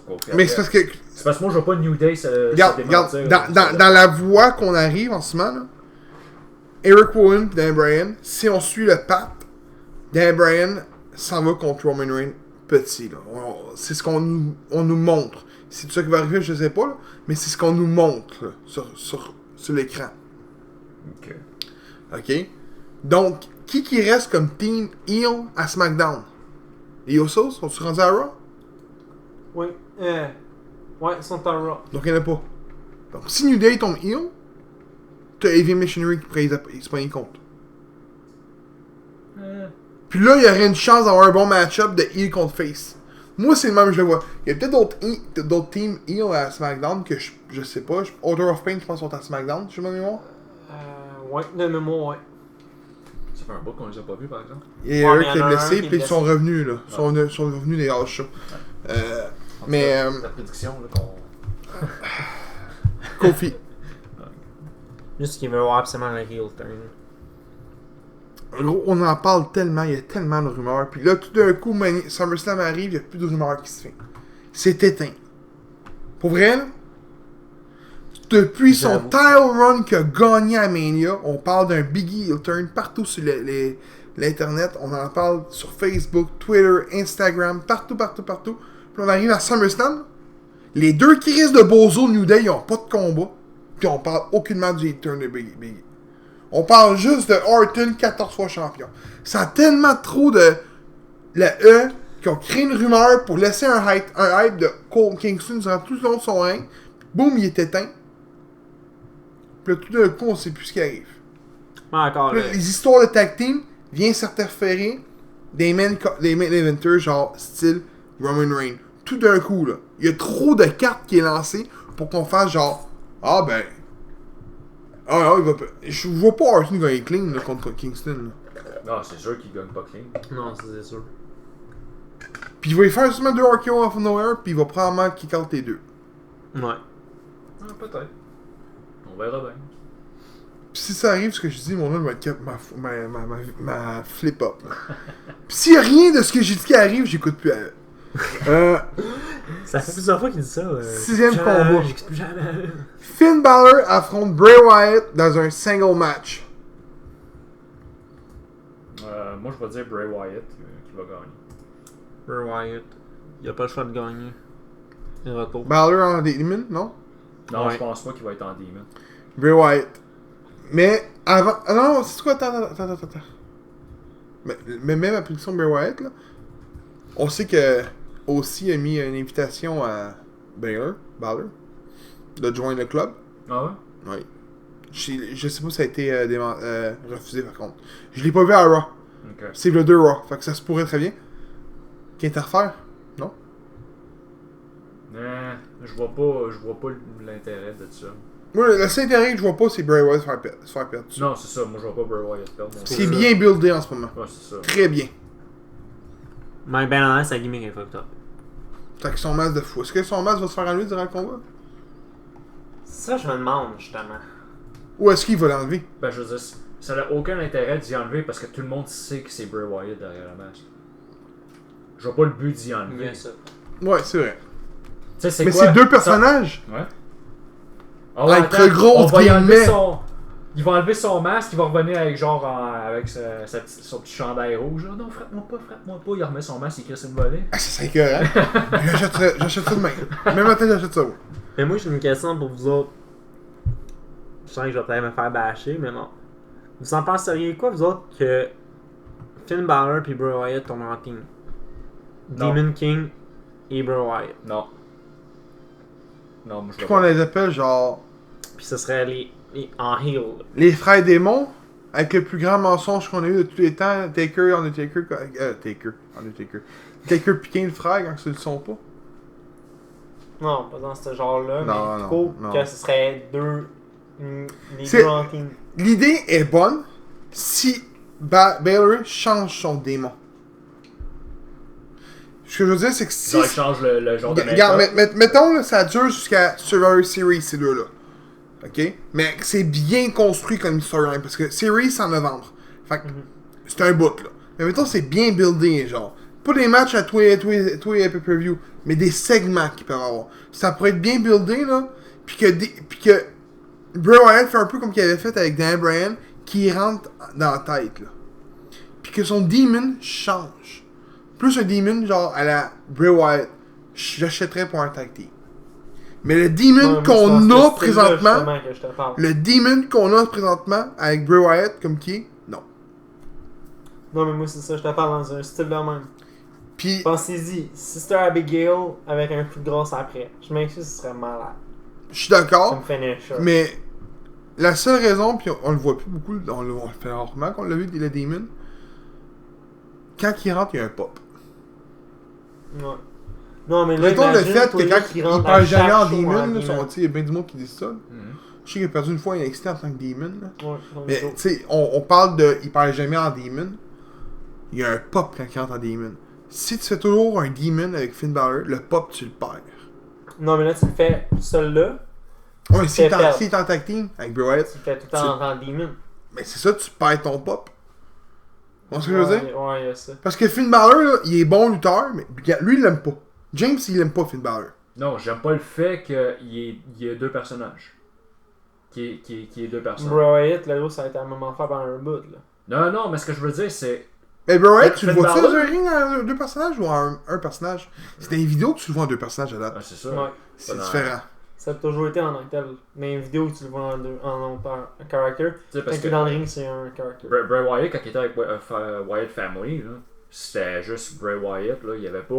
Kofi. Mais c'est parce que, C'est parce que moi, je vois pas New Day se regarde, démentir. dans la voie qu'on arrive en ce moment, là, Eric Rowan et Dan Bryan, si on suit le path, Dan Bryan s'en va contre Roman Reigns petit. Là. C'est ce qu'on nous montre. C'est tout ça qui va arriver, je sais pas, là, mais c'est ce qu'on nous montre là, sur l'écran. Ok. OK? Donc, qui reste comme team heel à SmackDown? Les Usos? Sont-ils rendus à Raw? Oui. Ouais, ils sont en Raw. Donc, il n'y en a pas. Donc, si New Day tombe heel, t'as Heavy Machinery qui pourrait se prendre compte. Puis là, il y aurait une chance d'avoir un bon match-up de heel contre face. Moi, c'est le même, je le vois. Il y a peut-être d'autres teams heel à SmackDown que je sais pas. Order of Pain, je pense, sont à SmackDown, je me mémoire. Ouais, de mémoire, ouais. Ça fait un bout qu'on les a pas vus, par exemple. Il y a Ouais, un mais qui il y en est a un blessé, qui est puis ils sont blessé. revenus, là. Ils sont revenus des house shows. En Mais, tout cas, la prédiction, là, qu'on. Kofi. Juste qu'il veut voir absolument le heel turn. Gros, on en parle tellement, il y a tellement de rumeurs. Puis là, tout d'un coup, SummerSlam arrive, il n'y a plus de rumeurs qui se font. C'est éteint. Pour vrai, là, depuis son J'avoue. title run qu'il a gagné à Mania, on parle d'un Biggie heel turn partout sur l'internet. On en parle sur Facebook, Twitter, Instagram, partout. Puis on arrive à SummerSlam. Les deux crises de Bozo New Day, ils n'ont pas de combat. Puis on parle aucunement du heel turn de Biggie. On parle juste de Orton, 14 fois champion. Ça a tellement trop de la E qui ont créé une rumeur pour laisser un hype de Cole Kingston durant tout le long de son règne. Boum, il est éteint. Puis là, tout d'un coup, on sait plus ce qui arrive. Mais encore Puis là. là, les histoires de tag team viennent s'interférer des main eventers genre style Roman Reigns. Tout d'un coup, là. Il y a trop de cartes qui est lancées pour qu'on fasse genre ah ben. Ah non, il va pas. Je vois pas Orton gagner clean là, contre Kingston. Là. Non, c'est sûr qu'ils gagnent pas clean. Non, c'est sûr. Puis il va y faire seulement 2 RKO off of nowhere, puis il va probablement kick out les deux. Ouais. Ah, peut-être. On verra bien. Puis si ça arrive, ce que je dis, mon nom va être ma flip up. Puis s'il y a rien de ce que j'ai dit qui arrive, j'écoute plus à eux. Ça fait plusieurs fois qu'il dit ça. Sixième combat. J'écoute plus jamais. Finn Balor affronte Bray Wyatt dans un single match. Moi, je vais dire Bray Wyatt qui va gagner. Bray Wyatt. Il a pas le choix de gagner. Il retourne. Balor en Demon, non? Non, Ouais. je pense pas qu'il va être en Demon. Bray Wyatt. Mais avant. Ah non, c'est quoi? Attends. Mais même à prédiction de Bray Wyatt, là, on sait que aussi a mis une invitation à Balor de joindre le club. Ah ouais? Oui. Je sais pas si ça a été refusé par contre. Je l'ai pas vu à Raw. Ok. C'est le 2 Raw. Fait que ça se pourrait très bien. Qu'interfère? Non? Je vois pas l'intérêt de ça. Moi, le seul intérêt que je vois pas, c'est Bray Wyatt se faire perdre. Non, c'est ça. Moi, je vois pas Bray Wyatt perdre. non. C'est bien buildé en ce moment. Ouais, c'est ça. Très bien. Mais ben honnête, sa gimmick est fucked up. Fait que son masque de fou. Est-ce que son masque va se faire enlever durant le combat? Ça, je me demande, justement. Ou est-ce qu'il va l'enlever? Ben, je veux dire, ça n'a aucun intérêt d'y enlever parce que tout le monde sait que c'est Bray Wyatt derrière la masque. Je vois pas le but d'y enlever. Bien ça. Ouais, c'est vrai. Tu sais, Mais quoi? c'est deux personnages. Ouais. Ah ouais, Avec attends, très gros on va y enlever guillemets. il va enlever son masque, il va revenir avec genre avec son petit chandail rouge. Là. Non, frappe-moi pas. Il remet son masque, il crée une volée. Ah, ça serait écœurant. J'achète ça demain. Même matin, j'achète ça. Ouais. Mais moi, j'ai une question pour vous autres. Je sens que je vais peut-être me faire bâcher, mais bon. Vous en penseriez quoi, vous autres, que Finn Balor et Bray Wyatt tombent en team? Non. Demon King et Bray Wyatt. Non. Non, moi je Puis le qu'on vois. les appelle genre. Puis ce serait les En heel. Là. Les frères démons, avec le plus grand mensonge qu'on a eu de tous les temps, Taker, Undertaker, Taker piqué le frère quand ils le sont pas. Non, pas dans ce genre-là, Non, mais non, plutôt non. que ce serait les C'est- deux en team. L'idée est bonne si Baylor change son démon. Ce que je veux dire, c'est que si... Genre, ils changent le genre de Regarde, make-up. mettons, là, ça dure jusqu'à Survivor Series, ces deux-là. OK? Mais c'est bien construit comme storyline, parce que Series, c'est en novembre. Fait que c'est un bout, là. Mais mettons, c'est bien buildé, genre. Pas des matchs à tous les pay-per-view, mais des segments qu'ils peuvent avoir. Ça pourrait être bien buildé, là, puis que Bray Wyatt fait un peu comme qu'il avait fait avec Dan Bryan, qui rentre dans la tête, là. Puis que son demon change. Plus un demon, genre, à la Bray Wyatt, j'achèterais pour un tag team. Mais le demon Ouais, qu'on moi, c'est dans a ce style-là, présentement, justement, que je te parle. le demon qu'on a présentement avec Bray Wyatt comme qui est, non. Non, mais moi, c'est ça, je te parle dans un style de même. Puis, Pensez-y, Sister Abigail avec un coup de grâce après. Je m'excuse, ce serait malade. je suis Comme d'accord, finisher. mais la seule raison, puis on le voit plus beaucoup, on le fait rarement qu'on l'a vu, le demon, quand il rentre, il y a un pop. Ouais. Non, mais là, Mettons le imagine, fait toi, que là, quand qui il rentre parle à jamais chaque en show demon, là, demon. il y a bien du monde qui dit ça. Mhm. Je sais qu'il a perdu une fois un NXT en tant que demon, là. Ouais, Mais, tu sais, on parle de. Il parle jamais en demon. Il y a un pop quand il rentre en demon. Si tu fais toujours un demon avec Finn Balor, le pop, tu le perds. Non, mais là, tu le fais seul là. Ouais, s'il fais perdre. est en tag team avec Bray Wyatt, Tu le fais tout le temps en demon. mais c'est ça, tu perds ton pop. Tu vois ce que je veux dire? Ouais, il y a ça. Parce que Finn Balor, là, il est bon lutteur, mais lui, il l'aime pas. James, il aime pas Finn Balor. Non, j'aime pas le fait qu'il y ait deux personnages. Qu'il y ait deux personnes. Bray Wyatt, là, ça a été la même affaire pendant un bout, là. Non, mais ce que je veux dire, c'est. Mais Bray Wyatt, Finn tu le vois-tu Balor? dans un ring en deux personnages ou en un personnage? C'est dans les vidéos que tu le vois en deux personnages à date. Ah, c'est ça. Ouais. C'est Pas dans- différent. Ça a toujours été en tant que tel. Mais une vidéo, tu le vois en un character. Tu sais, Quand parce tu que es dans le ring, c'est un character. Bray Wyatt, quand il était avec Wyatt Family, là, c'était juste Bray Wyatt, là. Il y avait pas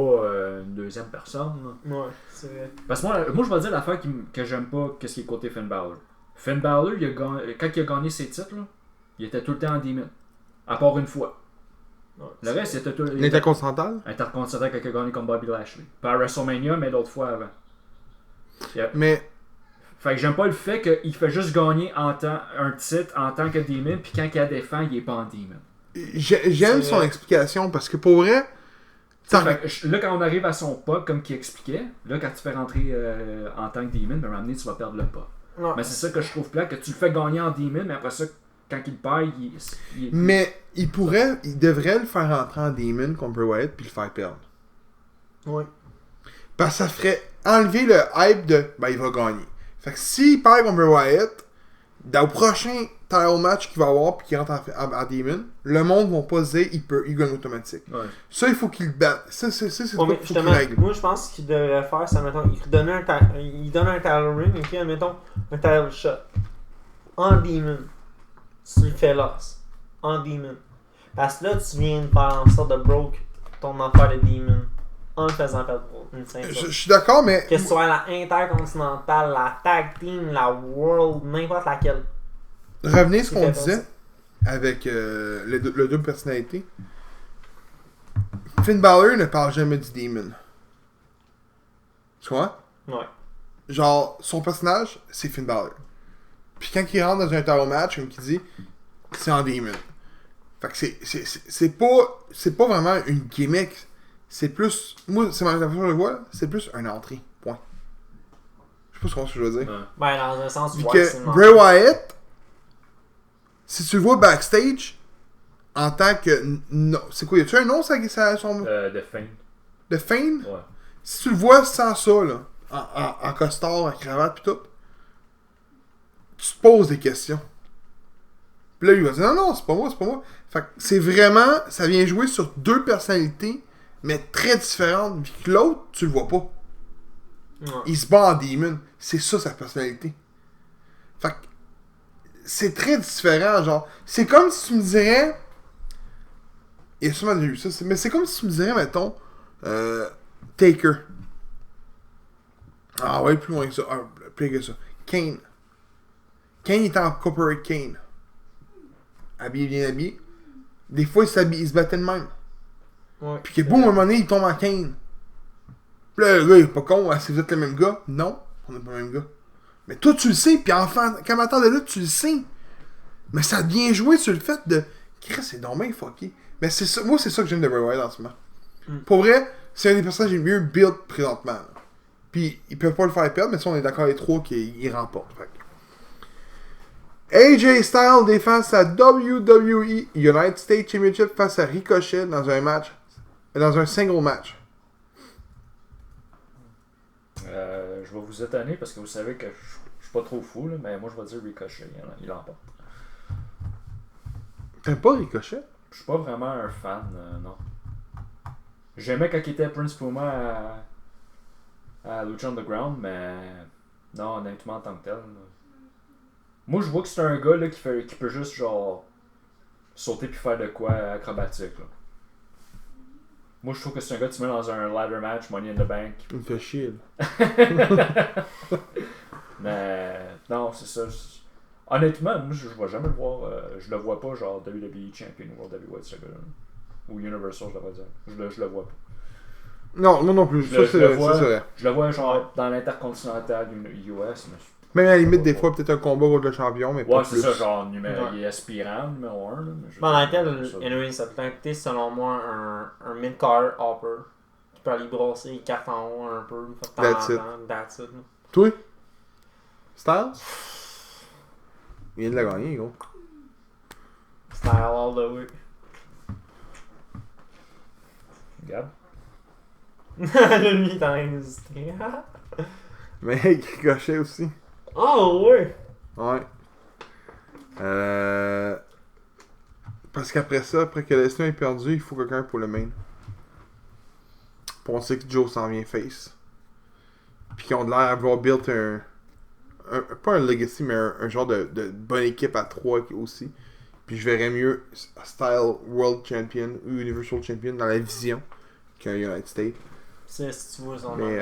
une deuxième personne, là. Ouais, c'est vrai. Parce que moi je vais dire l'affaire que j'aime pas, qu'est-ce qui est côté Finn Balor. Finn Balor, quand il a gagné ses titres, là, il était tout le temps en demon. À part une fois. Ouais, Le reste, c'était tout. L'intercontinental? Intercontinental quand il a gagné comme Bobby Lashley. Pas à WrestleMania, mais d'autres fois avant. Mais Fait que j'aime pas le fait qu'il fait juste gagner un titre en tant que demon, puis quand il a défend, il est pas en demon. j'aime C'est son vrai. explication parce que pour vrai, Fait que là, quand on arrive à son pop, comme qu'il expliquait, là, quand tu fais rentrer en tant que demon, ben, ramener, tu vas perdre le pop. Ouais. Mais c'est ça que je trouve plat, que tu le fais gagner en demon, mais après ça, quand il perd, il mais il devrait le faire rentrer en Demon contre Bray Wyatt puis le faire perdre. Ouais. Parce que ça ferait enlever le hype de il va gagner. Fait que s'il perd contre Bray Wyatt, dans le prochain title match qu'il va avoir puis qu'il rentre en Demon, le monde va pas se dire il gagne automatique. Ouais. Ça, il faut qu'il le batte. Ça, c'est Ouais, quoi mais qu'il faut qu'il justement, règle. moi je pense qu'il devrait faire ça, mettons, il donne un title ring, et puis admettons un title shot. En demon. Tu le fais loss. En demon. Parce que là, tu viens de faire en sorte de broke ton affaire de demon. En le faisant perdre une ceinture. Je suis d'accord, mais Que ce soit la intercontinentale, la tag team, la world, n'importe laquelle. revenez à ce qu'on fait disait avec le double personnalité. Finn Balor ne parle jamais du Demon. Tu vois? Ouais. Genre, son personnage, c'est Finn Balor. Puis quand il rentre dans un title match, comme il dit, c'est en Demon. Fait que c'est pas vraiment une gimmick. C'est plus. Moi, c'est ma façon de le voir, c'est plus un entrée. Point. Je sais pas ce que je veux dire. Ouais. Ben, dans un sens, Puis ouais, c'est que une Bray Wyatt, si tu le vois backstage, en tant que. Non, c'est quoi, y a-tu un nom, ça, son. De fin. De Fame? Ouais. Si tu le vois sans ça, là, en costard, en cravate pis tout, tu te poses des questions. Puis là, il va dire non, c'est pas moi, c'est pas moi. Fait que c'est vraiment, ça vient jouer sur deux personnalités, mais très différentes, puis que l'autre, tu le vois pas. Ouais. Il se bat en demon. C'est ça sa personnalité. Fait que c'est très différent, genre. C'est comme si tu me dirais. Il y a sûrement déjà eu ça, mais c'est comme si tu me dirais, mettons, Taker. Ah ouais, plus loin que ça. Ah, plus que ça. Kane. Kane est en corporate Kane. Habillé, bien habillé. Des fois, il se battait de même. Ouais. Puis que boum, à un moment donné, il tombe en Kane. Puis là, le gars, il est pas con, si vous êtes le même gars. Non, on n'est pas le même gars. Mais toi, tu le sais, puis enfant, commentateur de lutte, tu le sais. Mais ça a bien joué sur le fait de. Chris, c'est dommage fucké. Mais c'est ça, moi, c'est ça que j'aime de Bray Wyatt en ce moment. Pour vrai, c'est un des personnages les mieux build présentement. Là. Puis, ils peuvent pas le faire perdre, mais si on est d'accord les trois qu'ils remportent. Fait. AJ Styles défend sa WWE United States Championship face à Ricochet dans un match. Dans un single match. Je vais vous étonner parce que vous savez que je suis pas trop fou, là, mais moi je vais dire Ricochet, il l'emporte. T'aimes pas Ricochet? Je suis pas vraiment un fan, non. J'aimais quand il était Prince Puma à Lucha Underground, mais non, honnêtement en tant que tel. Là. Moi je vois que c'est un gars là, qui peut juste genre sauter puis faire de quoi acrobatique. Là. Moi je trouve que c'est un gars que tu mets dans un ladder match, Money in the Bank. Il me fait chier. Là. Mais non, c'est ça. Honnêtement, moi je vais jamais le voir. Je le vois pas genre WWE Champion World Heavyweight ce gars-là. Ou Universal, je devrais dire. Je le vois pas. Non, moi non plus. Ça, c'est vrai. Je le vois genre dans l'Intercontinental US. Mais... Même à la limite, des fois, peut-être un combat contre le champion, mais pas ouais, plus. c'est ça, genre il est aspirant, numéro 1. Dans laquelle, anyway, ça peut être selon moi un mid-card hopper qui peut aller brosser les cartes en haut un peu. That's it. That's it. Toi? Styles? Il vient de la gagner, gros. Style all the way. Regarde. Lui, il est en train d'hésiter. Mais Ricochet aussi. Oh, ouais! Ouais. Parce qu'après ça, après que Lesnar ait perdu, il faut quelqu'un pour le main. Puis on sait que Joe s'en vient face. Puis qu'ils ont l'air d'avoir built pas un legacy, mais un genre de bonne équipe à 3 aussi. Puis je verrais mieux Style World Champion ou Universal Champion dans la vision qu'un United States. C'est si tu veux son Mais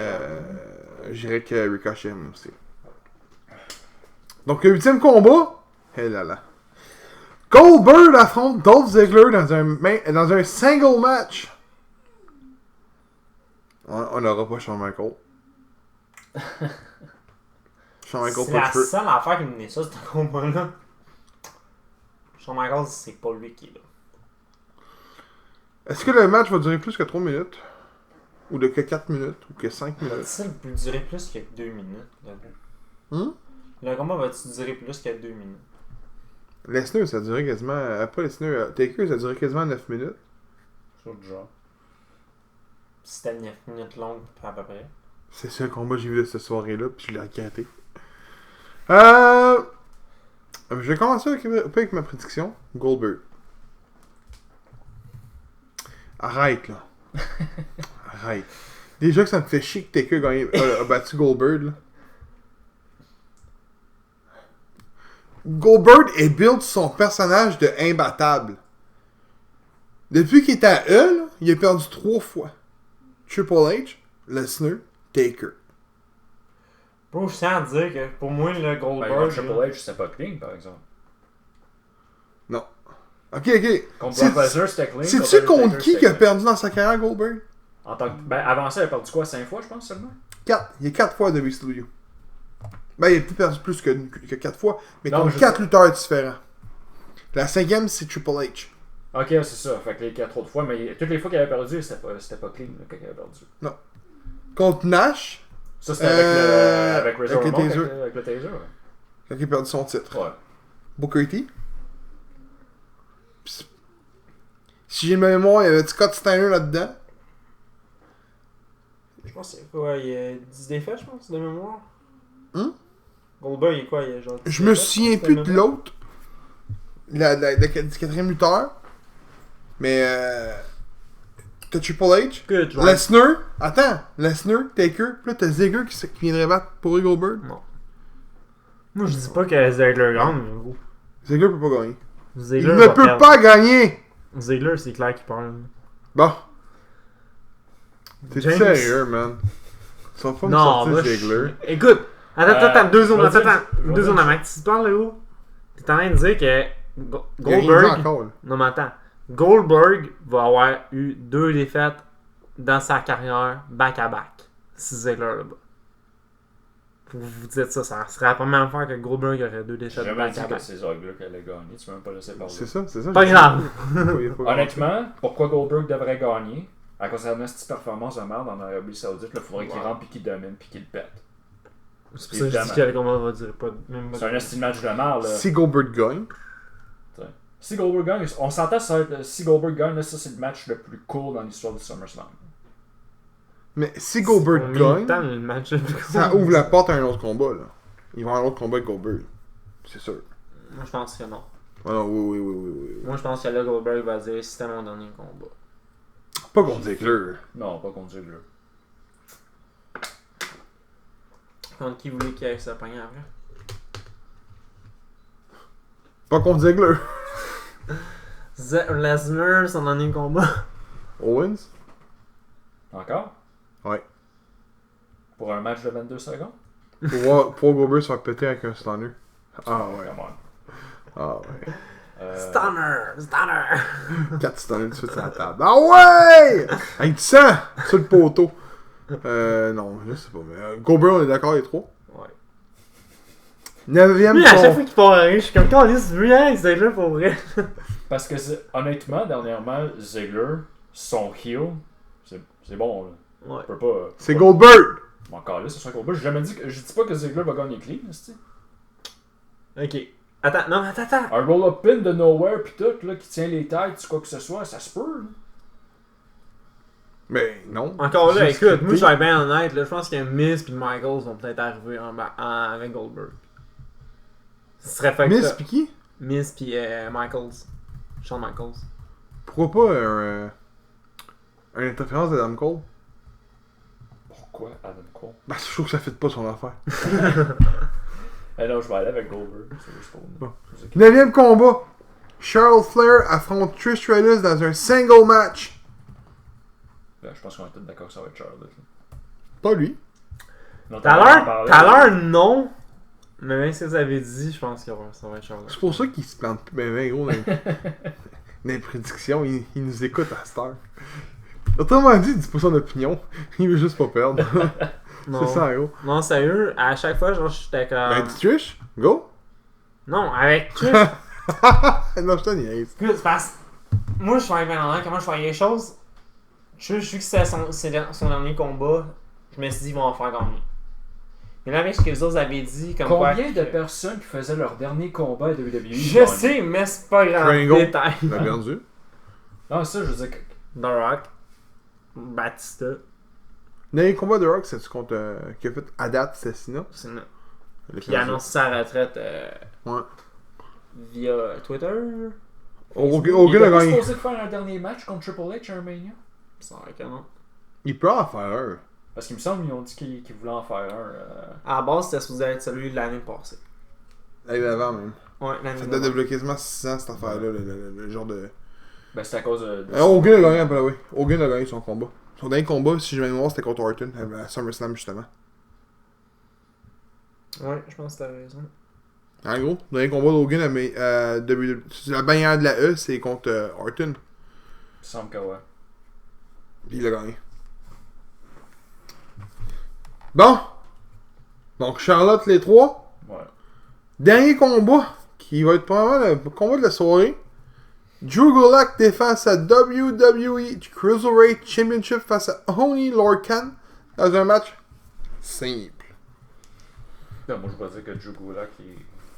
je dirais que Ricochet aussi. Donc le 8e combat. Hé là là. Goldberg affronte Dolph Ziggler dans un single match. On n'aura pas Shawn Michaels. Shawn Michaels c'est pas la de feu. seule affaire qui me dit ça, ce combat-là. Shawn Michaels, c'est pas lui qui est là. Est-ce que le match va durer plus que 3 minutes? Ou que 4 minutes? Ou que 5 minutes? Ça peut durer plus que 2 minutes. Le combat va-tu durer plus que 2 minutes? Lesnar, ça a duré quasiment... Pas Lesnar, Taker, ça a duré quasiment 9 minutes. Sur le genre. C'était 9 minutes longue, à peu près. C'est ça le combat que j'ai vu de cette soirée-là, puis je l'ai regretté. Je vais commencer avec ma prédiction. Goldberg. Arrête, là. Arrête. Déjà que ça me fait chier que Taker a battu Goldberg, là. Goldberg est build son personnage de imbattable. Depuis qu'il est à E, là, il a perdu 3 fois. Triple H, Lesnar, Taker. Bro, je tiens à dire que pour moi, le Ben, Goldberg. Triple H, c'est pas clean, par exemple. Non. Ok. Contre Brock Lesnar, c'était clean. Sais-tu contre qui a perdu dans sa carrière, Goldberg? En tant que... Ben, avant ça, il a perdu quoi? 5 fois, je pense, seulement? 4. Il y a 4 fois de WCW. Ben, il a peut-être perdu plus que 4 fois, mais Non, contre 4 lutteurs différents. La 5e, c'est Triple H. Ok, c'est ça. Fait que les 4 autres fois, mais toutes les fois qu'il avait perdu, c'était pas clean, là, quand il avait perdu. Non. Contre Nash, Ça, c'était avec Razor avec Ramon, le taser. avec le taser, ouais. quand il a perdu son titre. Ouais. Booker T. Pis, si j'ai une mémoire, il y avait Scott Steiner là-dedans. Je pense que c'est quoi? Il y a 10 défaites, je pense, de mémoire. Goldberg, il est quoi? Il y a genre. Je me souviens plus de l'autre. Du 4e lutteur. Mais t'as Triple H. Good, genre. Lesnar. Attends. Lesnar, Taker. Puis là, t'as Ziggler qui viendrait battre pour Goldberg. Non. Moi, je dis pas que Ziggler gagne, mais gros. Ziggler peut pas gagner. Ziggler Il ne peut pas gagner. Ziggler, c'est clair qu'il parle. Bon. T'es James. sérieux, man. Ils sont pas me Non, sortir moi, Ziggler. Écoute, Attends, deux secondes, je vais attends. dire- Deux secondes avant que tu te parles, Léo. T'es en train de dire que Il a rien dit Goldberg. encore, là. Non, mais attends. Goldberg va avoir eu 2 défaites dans sa carrière back-à-back. Si Ziggler là-bas. Vous dites ça serait la première fois que Goldberg aurait 2 J'ai défaites jamais dit que back-à-back. c'est Ziggler qui allait gagner. Tu m'as même pas laissé parler. C'est ça. Pas grave. Honnêtement, pourquoi Goldberg devrait gagner? À cause de la petite performance de merde en Arabie Saoudite, il faudrait qu'il rentre puis qu'il domine puis qu'il le pète. C'est pour ça que je dis que le combat va durer pas. Même pas C'est un estime match de merde. Là. Si Goldberg gagne, Si Goldberg gagne, on s'entend ça va être, si Goldberg gagne, là, ça c'est le match le plus court dans l'histoire du SummerSlam. mais si Goldberg gagne, Le match ça ouvre la porte à un autre combat, là. Ils vont avoir un autre combat avec Goldberg. C'est sûr. Moi, je pense que non. Ah non, oui. Moi, je pense que là, Goldberg va dire c'était mon dernier combat. Pas contre Ziggler. Non, pas contre Ziggler. Contre qui voulait qu'il aille se pogner après? Pas contre Ziggler. Lesnar, son dernier combat. Owens? Encore? Ouais. Pour un match de 22 secondes? Pour Goldberg se faire péter avec un stunner. Ah ouais. Come on. Ah ouais. Stunner! 4 stunners de suite sur la table. Ah ouais! Avec du sang sur le poteau. Non, je sais pas. Mais Goldberg, on est d'accord les trois. Ouais. 9ème Lui, à chaque fois qu'il part à rire, je suis comme quand on dit lui, hein, c'est là pour vrai. Parce que honnêtement, dernièrement, Ziggler, son heel, c'est bon. Là. Ouais. On peut pas. C'est Goldberg! Encore là, c'est son combat. Je dis pas que Ziggler va gagner clean, c'est Ok. Attends, non, attends. un roll-up pin de nowhere pis tout, là, qui tient les têtes, quoi que ce soit, ça se peut. Là. Mais non. Encore là, Juste écoute, moi je scripté. suis bien honnête, là, je pense que Miz et Michaels vont peut-être arriver avec Goldberg. Ce serait fait Miss pis qui? Miz et Michaels. Shawn Michaels. Pourquoi pas une interférence d'Adam Cole? Pourquoi Adam Cole? Bah, je trouve que ça fit pas son affaire. Eh non, je vais aller avec Goldberg. C'est juste pour Bon. 9ème combat. Charles Flair affronte Trish Stratus dans un single match. Ben, je pense qu'on est tous d'accord que ça va être Charlotte. Là. Pas lui. Non, T'as l'air non. Mais même si vous avez dit, je pense que ça va être Charlotte. C'est pour ça qu'il se plante plus ben gros dans les prédictions. Il nous écoute à cette heure. Autrement dit, il dit pas son opinion. Il veut juste pas perdre. Non. C'est ça, gros. Non, sérieux, à chaque fois, genre, j'étais comme. Ben, dis Trish, go. Non, avec Trish. Non, je te niaise. Écoute, c'est parce moi, je suis bien honnête, comment je voyais les choses. Je sais que c'était son dernier combat. Je me suis dit, ils vont en faire gagner. Mais là, avec ce que les autres avaient dit, comme quoi. Combien de personnes qui faisaient leur dernier combat à WWE? Je sais, mais c'est pas grave. Triangle. Détail. Il a perdu. Non, ça, je veux dire. The Rock. Batista. Le dernier combat de Rock, c'est-tu contre qui a fait Adat Cessina? C'est là. Le Puis il a perdu. annoncé sa retraite Ouais. via Twitter. Hogan a Il gagné. supposé de faire un dernier match contre Triple H à Mania? Ça va que non. Il peut en faire un. Parce qu'il me semble qu'ils ont dit qu'ils voulaient en faire un. À la base, c'était supposé être celui de l'année passée. L'année d'avant, même. Ouais, l'année Ça date d'avant. de quasiment 6 ans, cette affaire-là. Le genre de. Ben, c'est à cause de. Hogan a gagné, ben oui. Hogan a gagné son combat. Son dernier combat, si je me mémoire, c'était contre Orton, à SummerSlam, justement. Ouais, je pense que t'as raison. En gros, le dernier combat d'Hogan à WWE. La bannière de la E, c'est contre Orton. Il me semble que ouais. Puis il a gagné. Bon. Donc, Charlotte, les trois. Ouais. Dernier combat, qui va être probablement le combat de la soirée. Drew Gulak défend sa WWE Cruiserweight Championship face à Oney Lorcan dans un match simple. Ben, moi, je vais dire que Drew Gulak,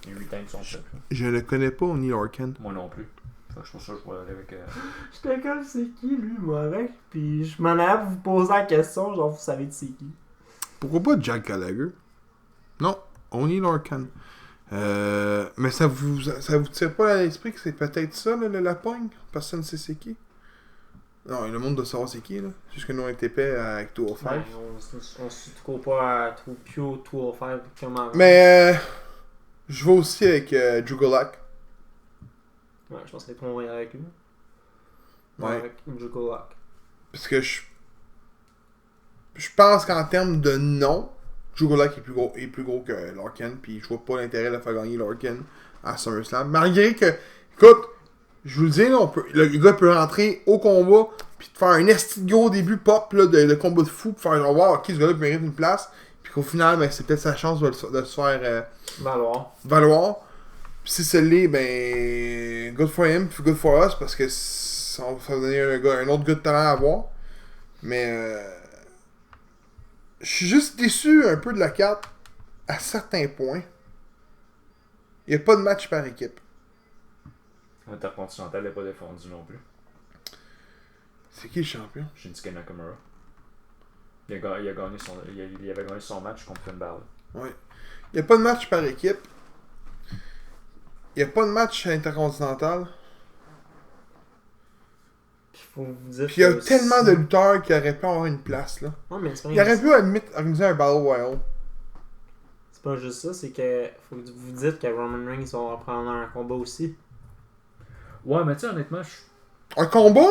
il 8 ans de son chef. Je ne connais pas Oney Lorcan. Moi non plus. Fait que c'est pour ça que je vais aller avec. J'étais comme, c'est qui lui, moi, avec? Puis je m'en allais vous poser la question, genre, vous savez de c'est qui. Pourquoi pas Jack Gallagher? Non, Oney Lorcan. Mais ça vous tire pas à l'esprit que c'est peut-être ça, là, la pogne? Personne ne sait c'est qui. Non, le monde doit savoir c'est qui, là. C'est juste que nous, on était épais avec 205. Ouais, on se trouve pas à Pio 205 comment. Mais je vais aussi avec Drew Gulak. Ouais, je pense que tout le monde va y aller avec lui. Ouais. Avec Drew Gulak. Parce que je pense qu'en termes de nom, Drew Gulak est plus gros que Larkin, puis je vois pas l'intérêt de faire gagner Larkin à SummerSlam. Malgré que, écoute, je vous le dis, là, le gars peut rentrer au combat, puis te faire un esti de gros début pop là, de combat de fou, pour faire genre, wow, ok, ce gars-là mérite une place, puis qu'au final, ben, c'est peut-être sa chance de se faire valoir. Puis si c'est l'est, ben, good for him, puis good for us, parce que ça va donner un autre gars de talent à avoir. Mais, je suis juste déçu un peu de la carte à certains points. Il n'y a pas de match par équipe. Intercontinental n'est pas défendu non plus. C'est qui le champion? Shinsuke Nakamura. Il avait gagné son match contre Finn Balor. Ouais. Il n'y a pas de match par équipe. Il n'y a pas de match intercontinental. Puis il y a tellement de lutteurs qui auraient pu avoir une place là. Ouais, mais c'est pas Il aurait pu à la limite organiser un Battle Royale. C'est pas juste ça, c'est que faut que vous dites que Roman Reigns va prendre un combat aussi. Ouais, mais tu sais, honnêtement, Un combat?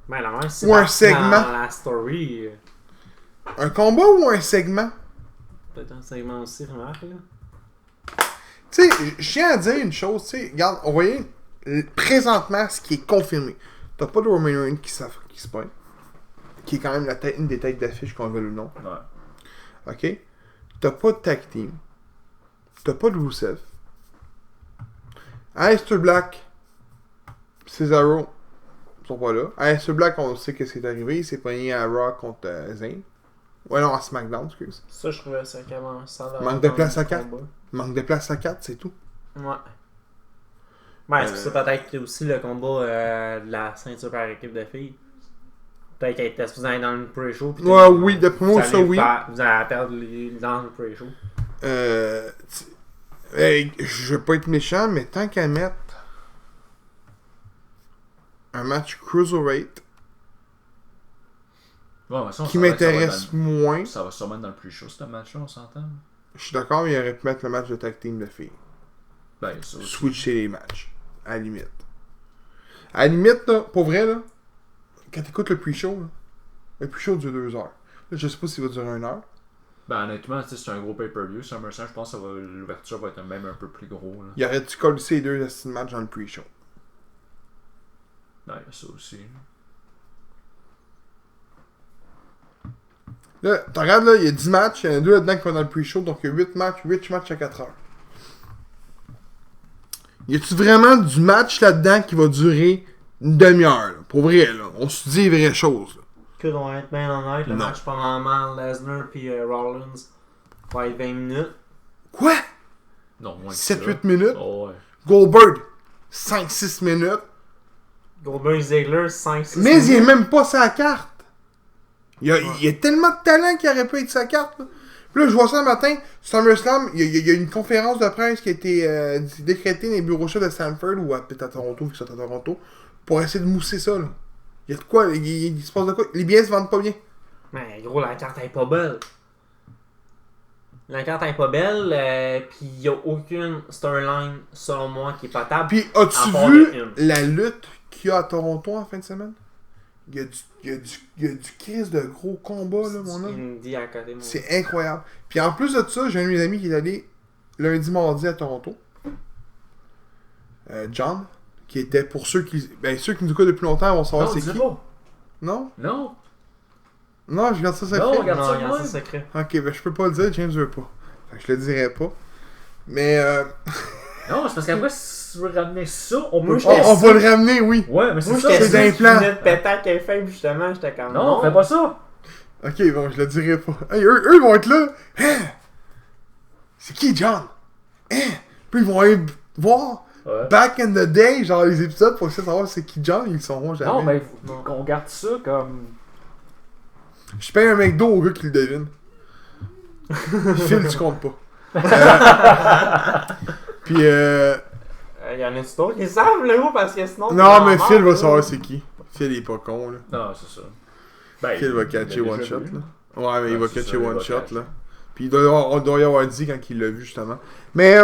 Ben la même, c'est Ou un pas segment. dans la story. Un combat ou un segment? Peut-être un segment aussi, remarque là. Tu sais, je tiens à dire une chose, tu sais, regarde, on voyait présentement ce qui est confirmé. T'as pas de Roman Reigns qui se pointe. Qui est quand même une des têtes d'affiche qu'on veut le nom. ouais. Ok? T'as pas de tag team. T'as pas de Rusev. Aleister Black, Cesaro sont pas là. Aleister Black, on sait qu'est-ce qui est arrivé. Il s'est pogné à Raw contre Zayn. Ouais, non, à SmackDown, excuse. Ça, je trouvais ça comment ça. Manque de place à 4. Manque de place à 4, c'est tout. Ouais. Ouais, c'est peut-être aussi le combat de la ceinture par équipe de filles. Peut-être qu'elle était supposée être dans le pre-show. Ouais, oui, d'après moi, ça, oui. Vous allez perdre dans le pre-show. Je veux pas être méchant, mais tant qu'à mettre un match Cruiserweight Ouais, mais ça, qui m'intéresse moins, Ça va sûrement être dans le plus chaud, ce match-là, on s'entend. je suis d'accord, mais il aurait pu mettre le match de tag team de filles. Ben, ça aussi. Switcher les matchs. À la limite. À la limite, là, pour vrai, là, quand t'écoutes le pre-show, là, le pre-show dure 2 heures. Là, je sais pas s'il va durer 1 heure. Ben, honnêtement, c'est un gros pay-per-view. SummerSlam, je pense que l'ouverture va être même un peu plus gros. Là. Il aurait dû coller ces 2 matchs dans le pre-show. Ben, il y a ça aussi. Là, tu regardes, là, il y a 10 matchs, il y en a 2 là-dedans qui vont dans le pre-show, donc il y a 8 matchs à 4 heures. Y a-tu vraiment du match là-dedans qui va durer une demi-heure, là? Pour vrai, là. On se dit les vraies choses, là. Que doit être bien honnête, le Non. match pendant Lesnar puis Rollins va être 20 minutes. Quoi? Non, moins que 7-8 ça. minutes? Oh, ouais. Goldberg, 5-6 minutes. Goldberg Ziggler, 5-6 Mais minutes. il est même pas sa carte. Il y a tellement de talent qu'il aurait pu être sa carte, là. Puis là, je vois ça le matin, SummerSlam, il y a une conférence de presse qui a été décrétée dans les bureaux chefs de Stanford, ou peut-être à Toronto, vu que c'est à Toronto, pour essayer de mousser ça, là. Il y a de quoi, il se passe de quoi? Les billets se vendent pas bien. Mais gros, la carte est pas belle. La carte est pas belle, pis y a aucune storyline, selon moi, qui est potable. Puis, as-tu à part vu de une. la lutte qu'il y a à Toronto en fin de semaine? Il y a du crise de gros combats, là, mon homme. Indie à côté, mon C'est incroyable. Puis en plus de ça, j'ai un de mes amis qui est allé lundi, mardi à Toronto. John, qui était pour ceux qui nous écoutent depuis longtemps vont savoir Non, c'est dis qui. pas. Non? Non. Non, je garde ça secret. Non, regarde Non, ça, regarde moi. ça secret. Ok, ben je peux pas le dire, James veut pas. Fait que je le dirai pas. Mais Non, c'est parce qu'après, si tu veux ramener ça, on peut Moi, pas. on va le ramener, oui. Ouais, mais c'est Moi, ça. j'étais c'est sûr d'un qu'il plan. venait de péter à quel faible, justement, j'étais comme Non, fais pas ça. Ok, bon, je le dirai pas. Hey, eux vont être là. Hein? C'est qui, John? Hein? Puis ils vont aller voir Ouais. back in the day, genre les épisodes, pour essayer de savoir c'est qui John, ils sauront jamais. Non, mais qu'on garde ça comme. Je paye un McDo au gars qui le devine. Phil, tu comptes pas. Puis Il y en a d'autres qui savent, là, gros, parce que sinon. non, mais Phil va savoir c'est qui. Phil il est pas con, là. Non, c'est ça. Ben, Phil va il catcher l'a one déjà shot, vu. là. Ouais, mais il va c'est catcher ça, il one va shot, catcher. là. Puis on doit y avoir dit quand il l'a vu, justement. Mais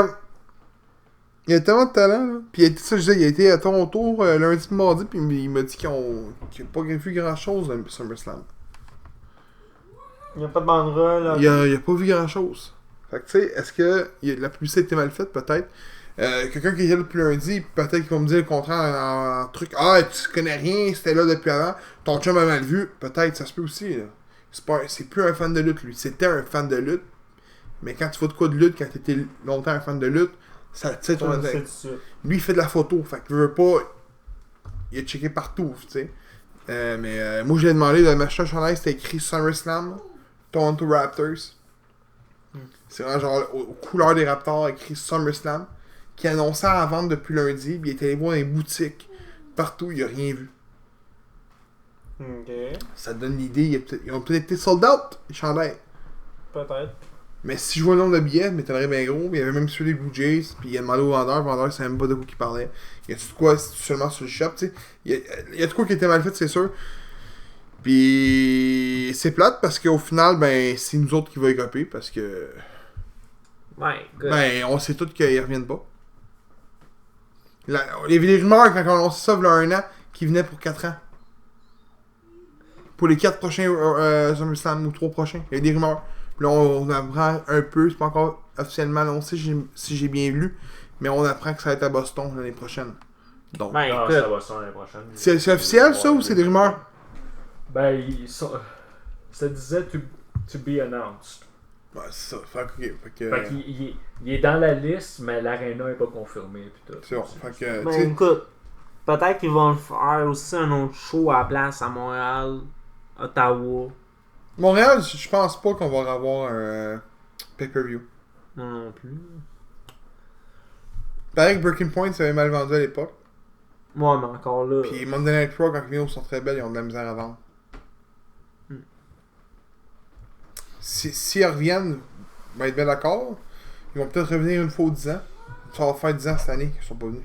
il y a tellement de talent, là. Puis ça, je disais, il a été à Toronto lundi et mardi, puis il m'a dit qu'il n'a pas vu grand chose dans le SummerSlam. Il n'y a pas de banderole. Là. Il a pas vu grand chose. Fait que tu sais, est-ce que la publicité était mal faite? Peut-être. Quelqu'un qui était là depuis lundi, peut-être qu'il va me dire le contraire en truc. Ah, tu connais rien, c'était là depuis avant. Ton chum a mal vu. Peut-être, ça se peut aussi. Là. C'est plus un fan de lutte, lui. C'était un fan de lutte. Mais quand tu fais de quoi de lutte, quand t'étais longtemps un fan de lutte, ça tire ton intérêt. Lui, il fait de la photo. Fait qu'il veut pas. Il a checké partout, tu sais. Mais moi, je l'ai demandé de m'acheter un chandail, c'était écrit SummerSlam, Toronto Raptors. C'est vraiment genre aux couleurs des Raptors, écrit SummerSlam, qui annonçait à vendre depuis lundi, puis il était allé voir dans les boutiques, partout, il a rien vu. Ok. Ça te donne l'idée, ils ont peut-être été sold out, les chandails. Peut-être. Mais si je vois le nombre de billets, mais t'aimerais bien gros, il y avait même sur les Blue Jays, puis il a demandé au vendeur, le vendeur, il savait même pas de quoi il parlait. Il y a-tu de quoi seulement sur le shop, tu sais. Il y a de quoi qui était mal fait, c'est sûr. Puis c'est plate parce qu'au final, ben, c'est nous autres qui va écoper parce que. Ouais, good. Ben, on sait tous qu'ils reviennent pas. Il y avait des rumeurs quand on annonçait ça, il y a un an, qui venaient pour 4 ans. Pour les 4 prochains SummerSlam ou 3 prochains. Il y a des rumeurs. Puis là, on apprend un peu, c'est pas encore officiellement annoncé si j'ai bien lu, mais on apprend que ça va être à Boston l'année prochaine. Donc, Ben, Non, écoute. ça va ça l'année prochaine. c'est officiel ça ou c'est des rumeurs? Ben, ça disait to be announced. Ouais, c'est ça. Fait que, Fait qu'il il est dans la liste, mais l'aréna n'est pas confirmée. Pis tout. c'est bon. Fait que, Ben, tu sais, écoute. Peut-être qu'ils vont le faire aussi un autre show à la place à Montréal, Ottawa. Montréal, je pense pas qu'on va avoir un pay-per-view. Non plus. Pareil que Breaking Point, ça avait mal vendu à l'époque. Ouais, mais encore là. Puis Monday Night Raw, quand ils sont très belles, ils ont de la misère à vendre. S'ils reviennent, ben être bien d'accord. Ils vont peut-être revenir une fois aux 10 ans. Ça va faire 10 ans cette année qu'ils sont pas venus.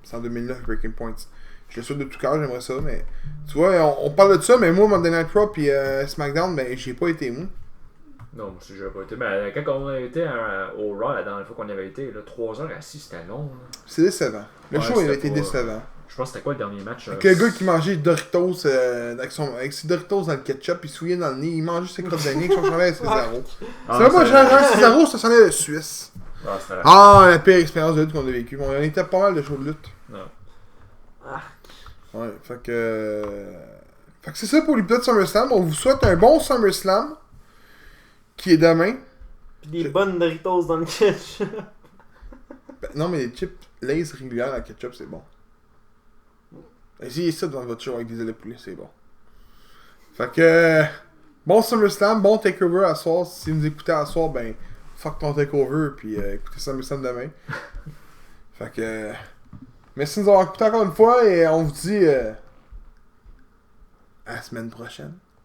C'est en 2009, Breaking Points. Je le souhaite de tout cœur, j'aimerais ça, mais... Tu vois, on parle de ça, mais moi, Monday Night Raw puis SmackDown, ben j'ai pas été, moi. Non, moi aussi, j'avais pas été. Mais quand on a été au Raw, la dernière fois qu'on y avait été, là, 3 heures assis, c'était long. Là. C'est décevant. Le Ouais, show, il a c'était été pas- décevant. Je pense que c'était quoi le dernier match Avec le gars qui mangeait Doritos avec ses Doritos dans le ketchup, il souillait dans le nez, il mangeait ses crottes de nez avec son chandail à Cesaro. Ah, C'est pas un Cesaro, ça s'en est de Suisse. Ah, c'était Ah, la pire expérience de lutte qu'on a vécue. On était pas mal de shows de lutte. Non. Ouais, fait que c'est ça pour l'épisode SummerSlam. On vous souhaite un bon SummerSlam qui est demain. Pis des bonnes Doritos dans le ketchup. Ben, non, mais les chips Lay's régulières dans le ketchup, c'est bon. Essayez ça devant votre show avec des ailes de poulet, c'est bon. Fait que bon SummerSlam, bon takeover à soir. Si vous nous écoutez à soir, ben fuck ton takeover puis écoutez SummerSlam demain. Fait que merci de nous avoir écouté encore une fois et on vous dit à la semaine prochaine.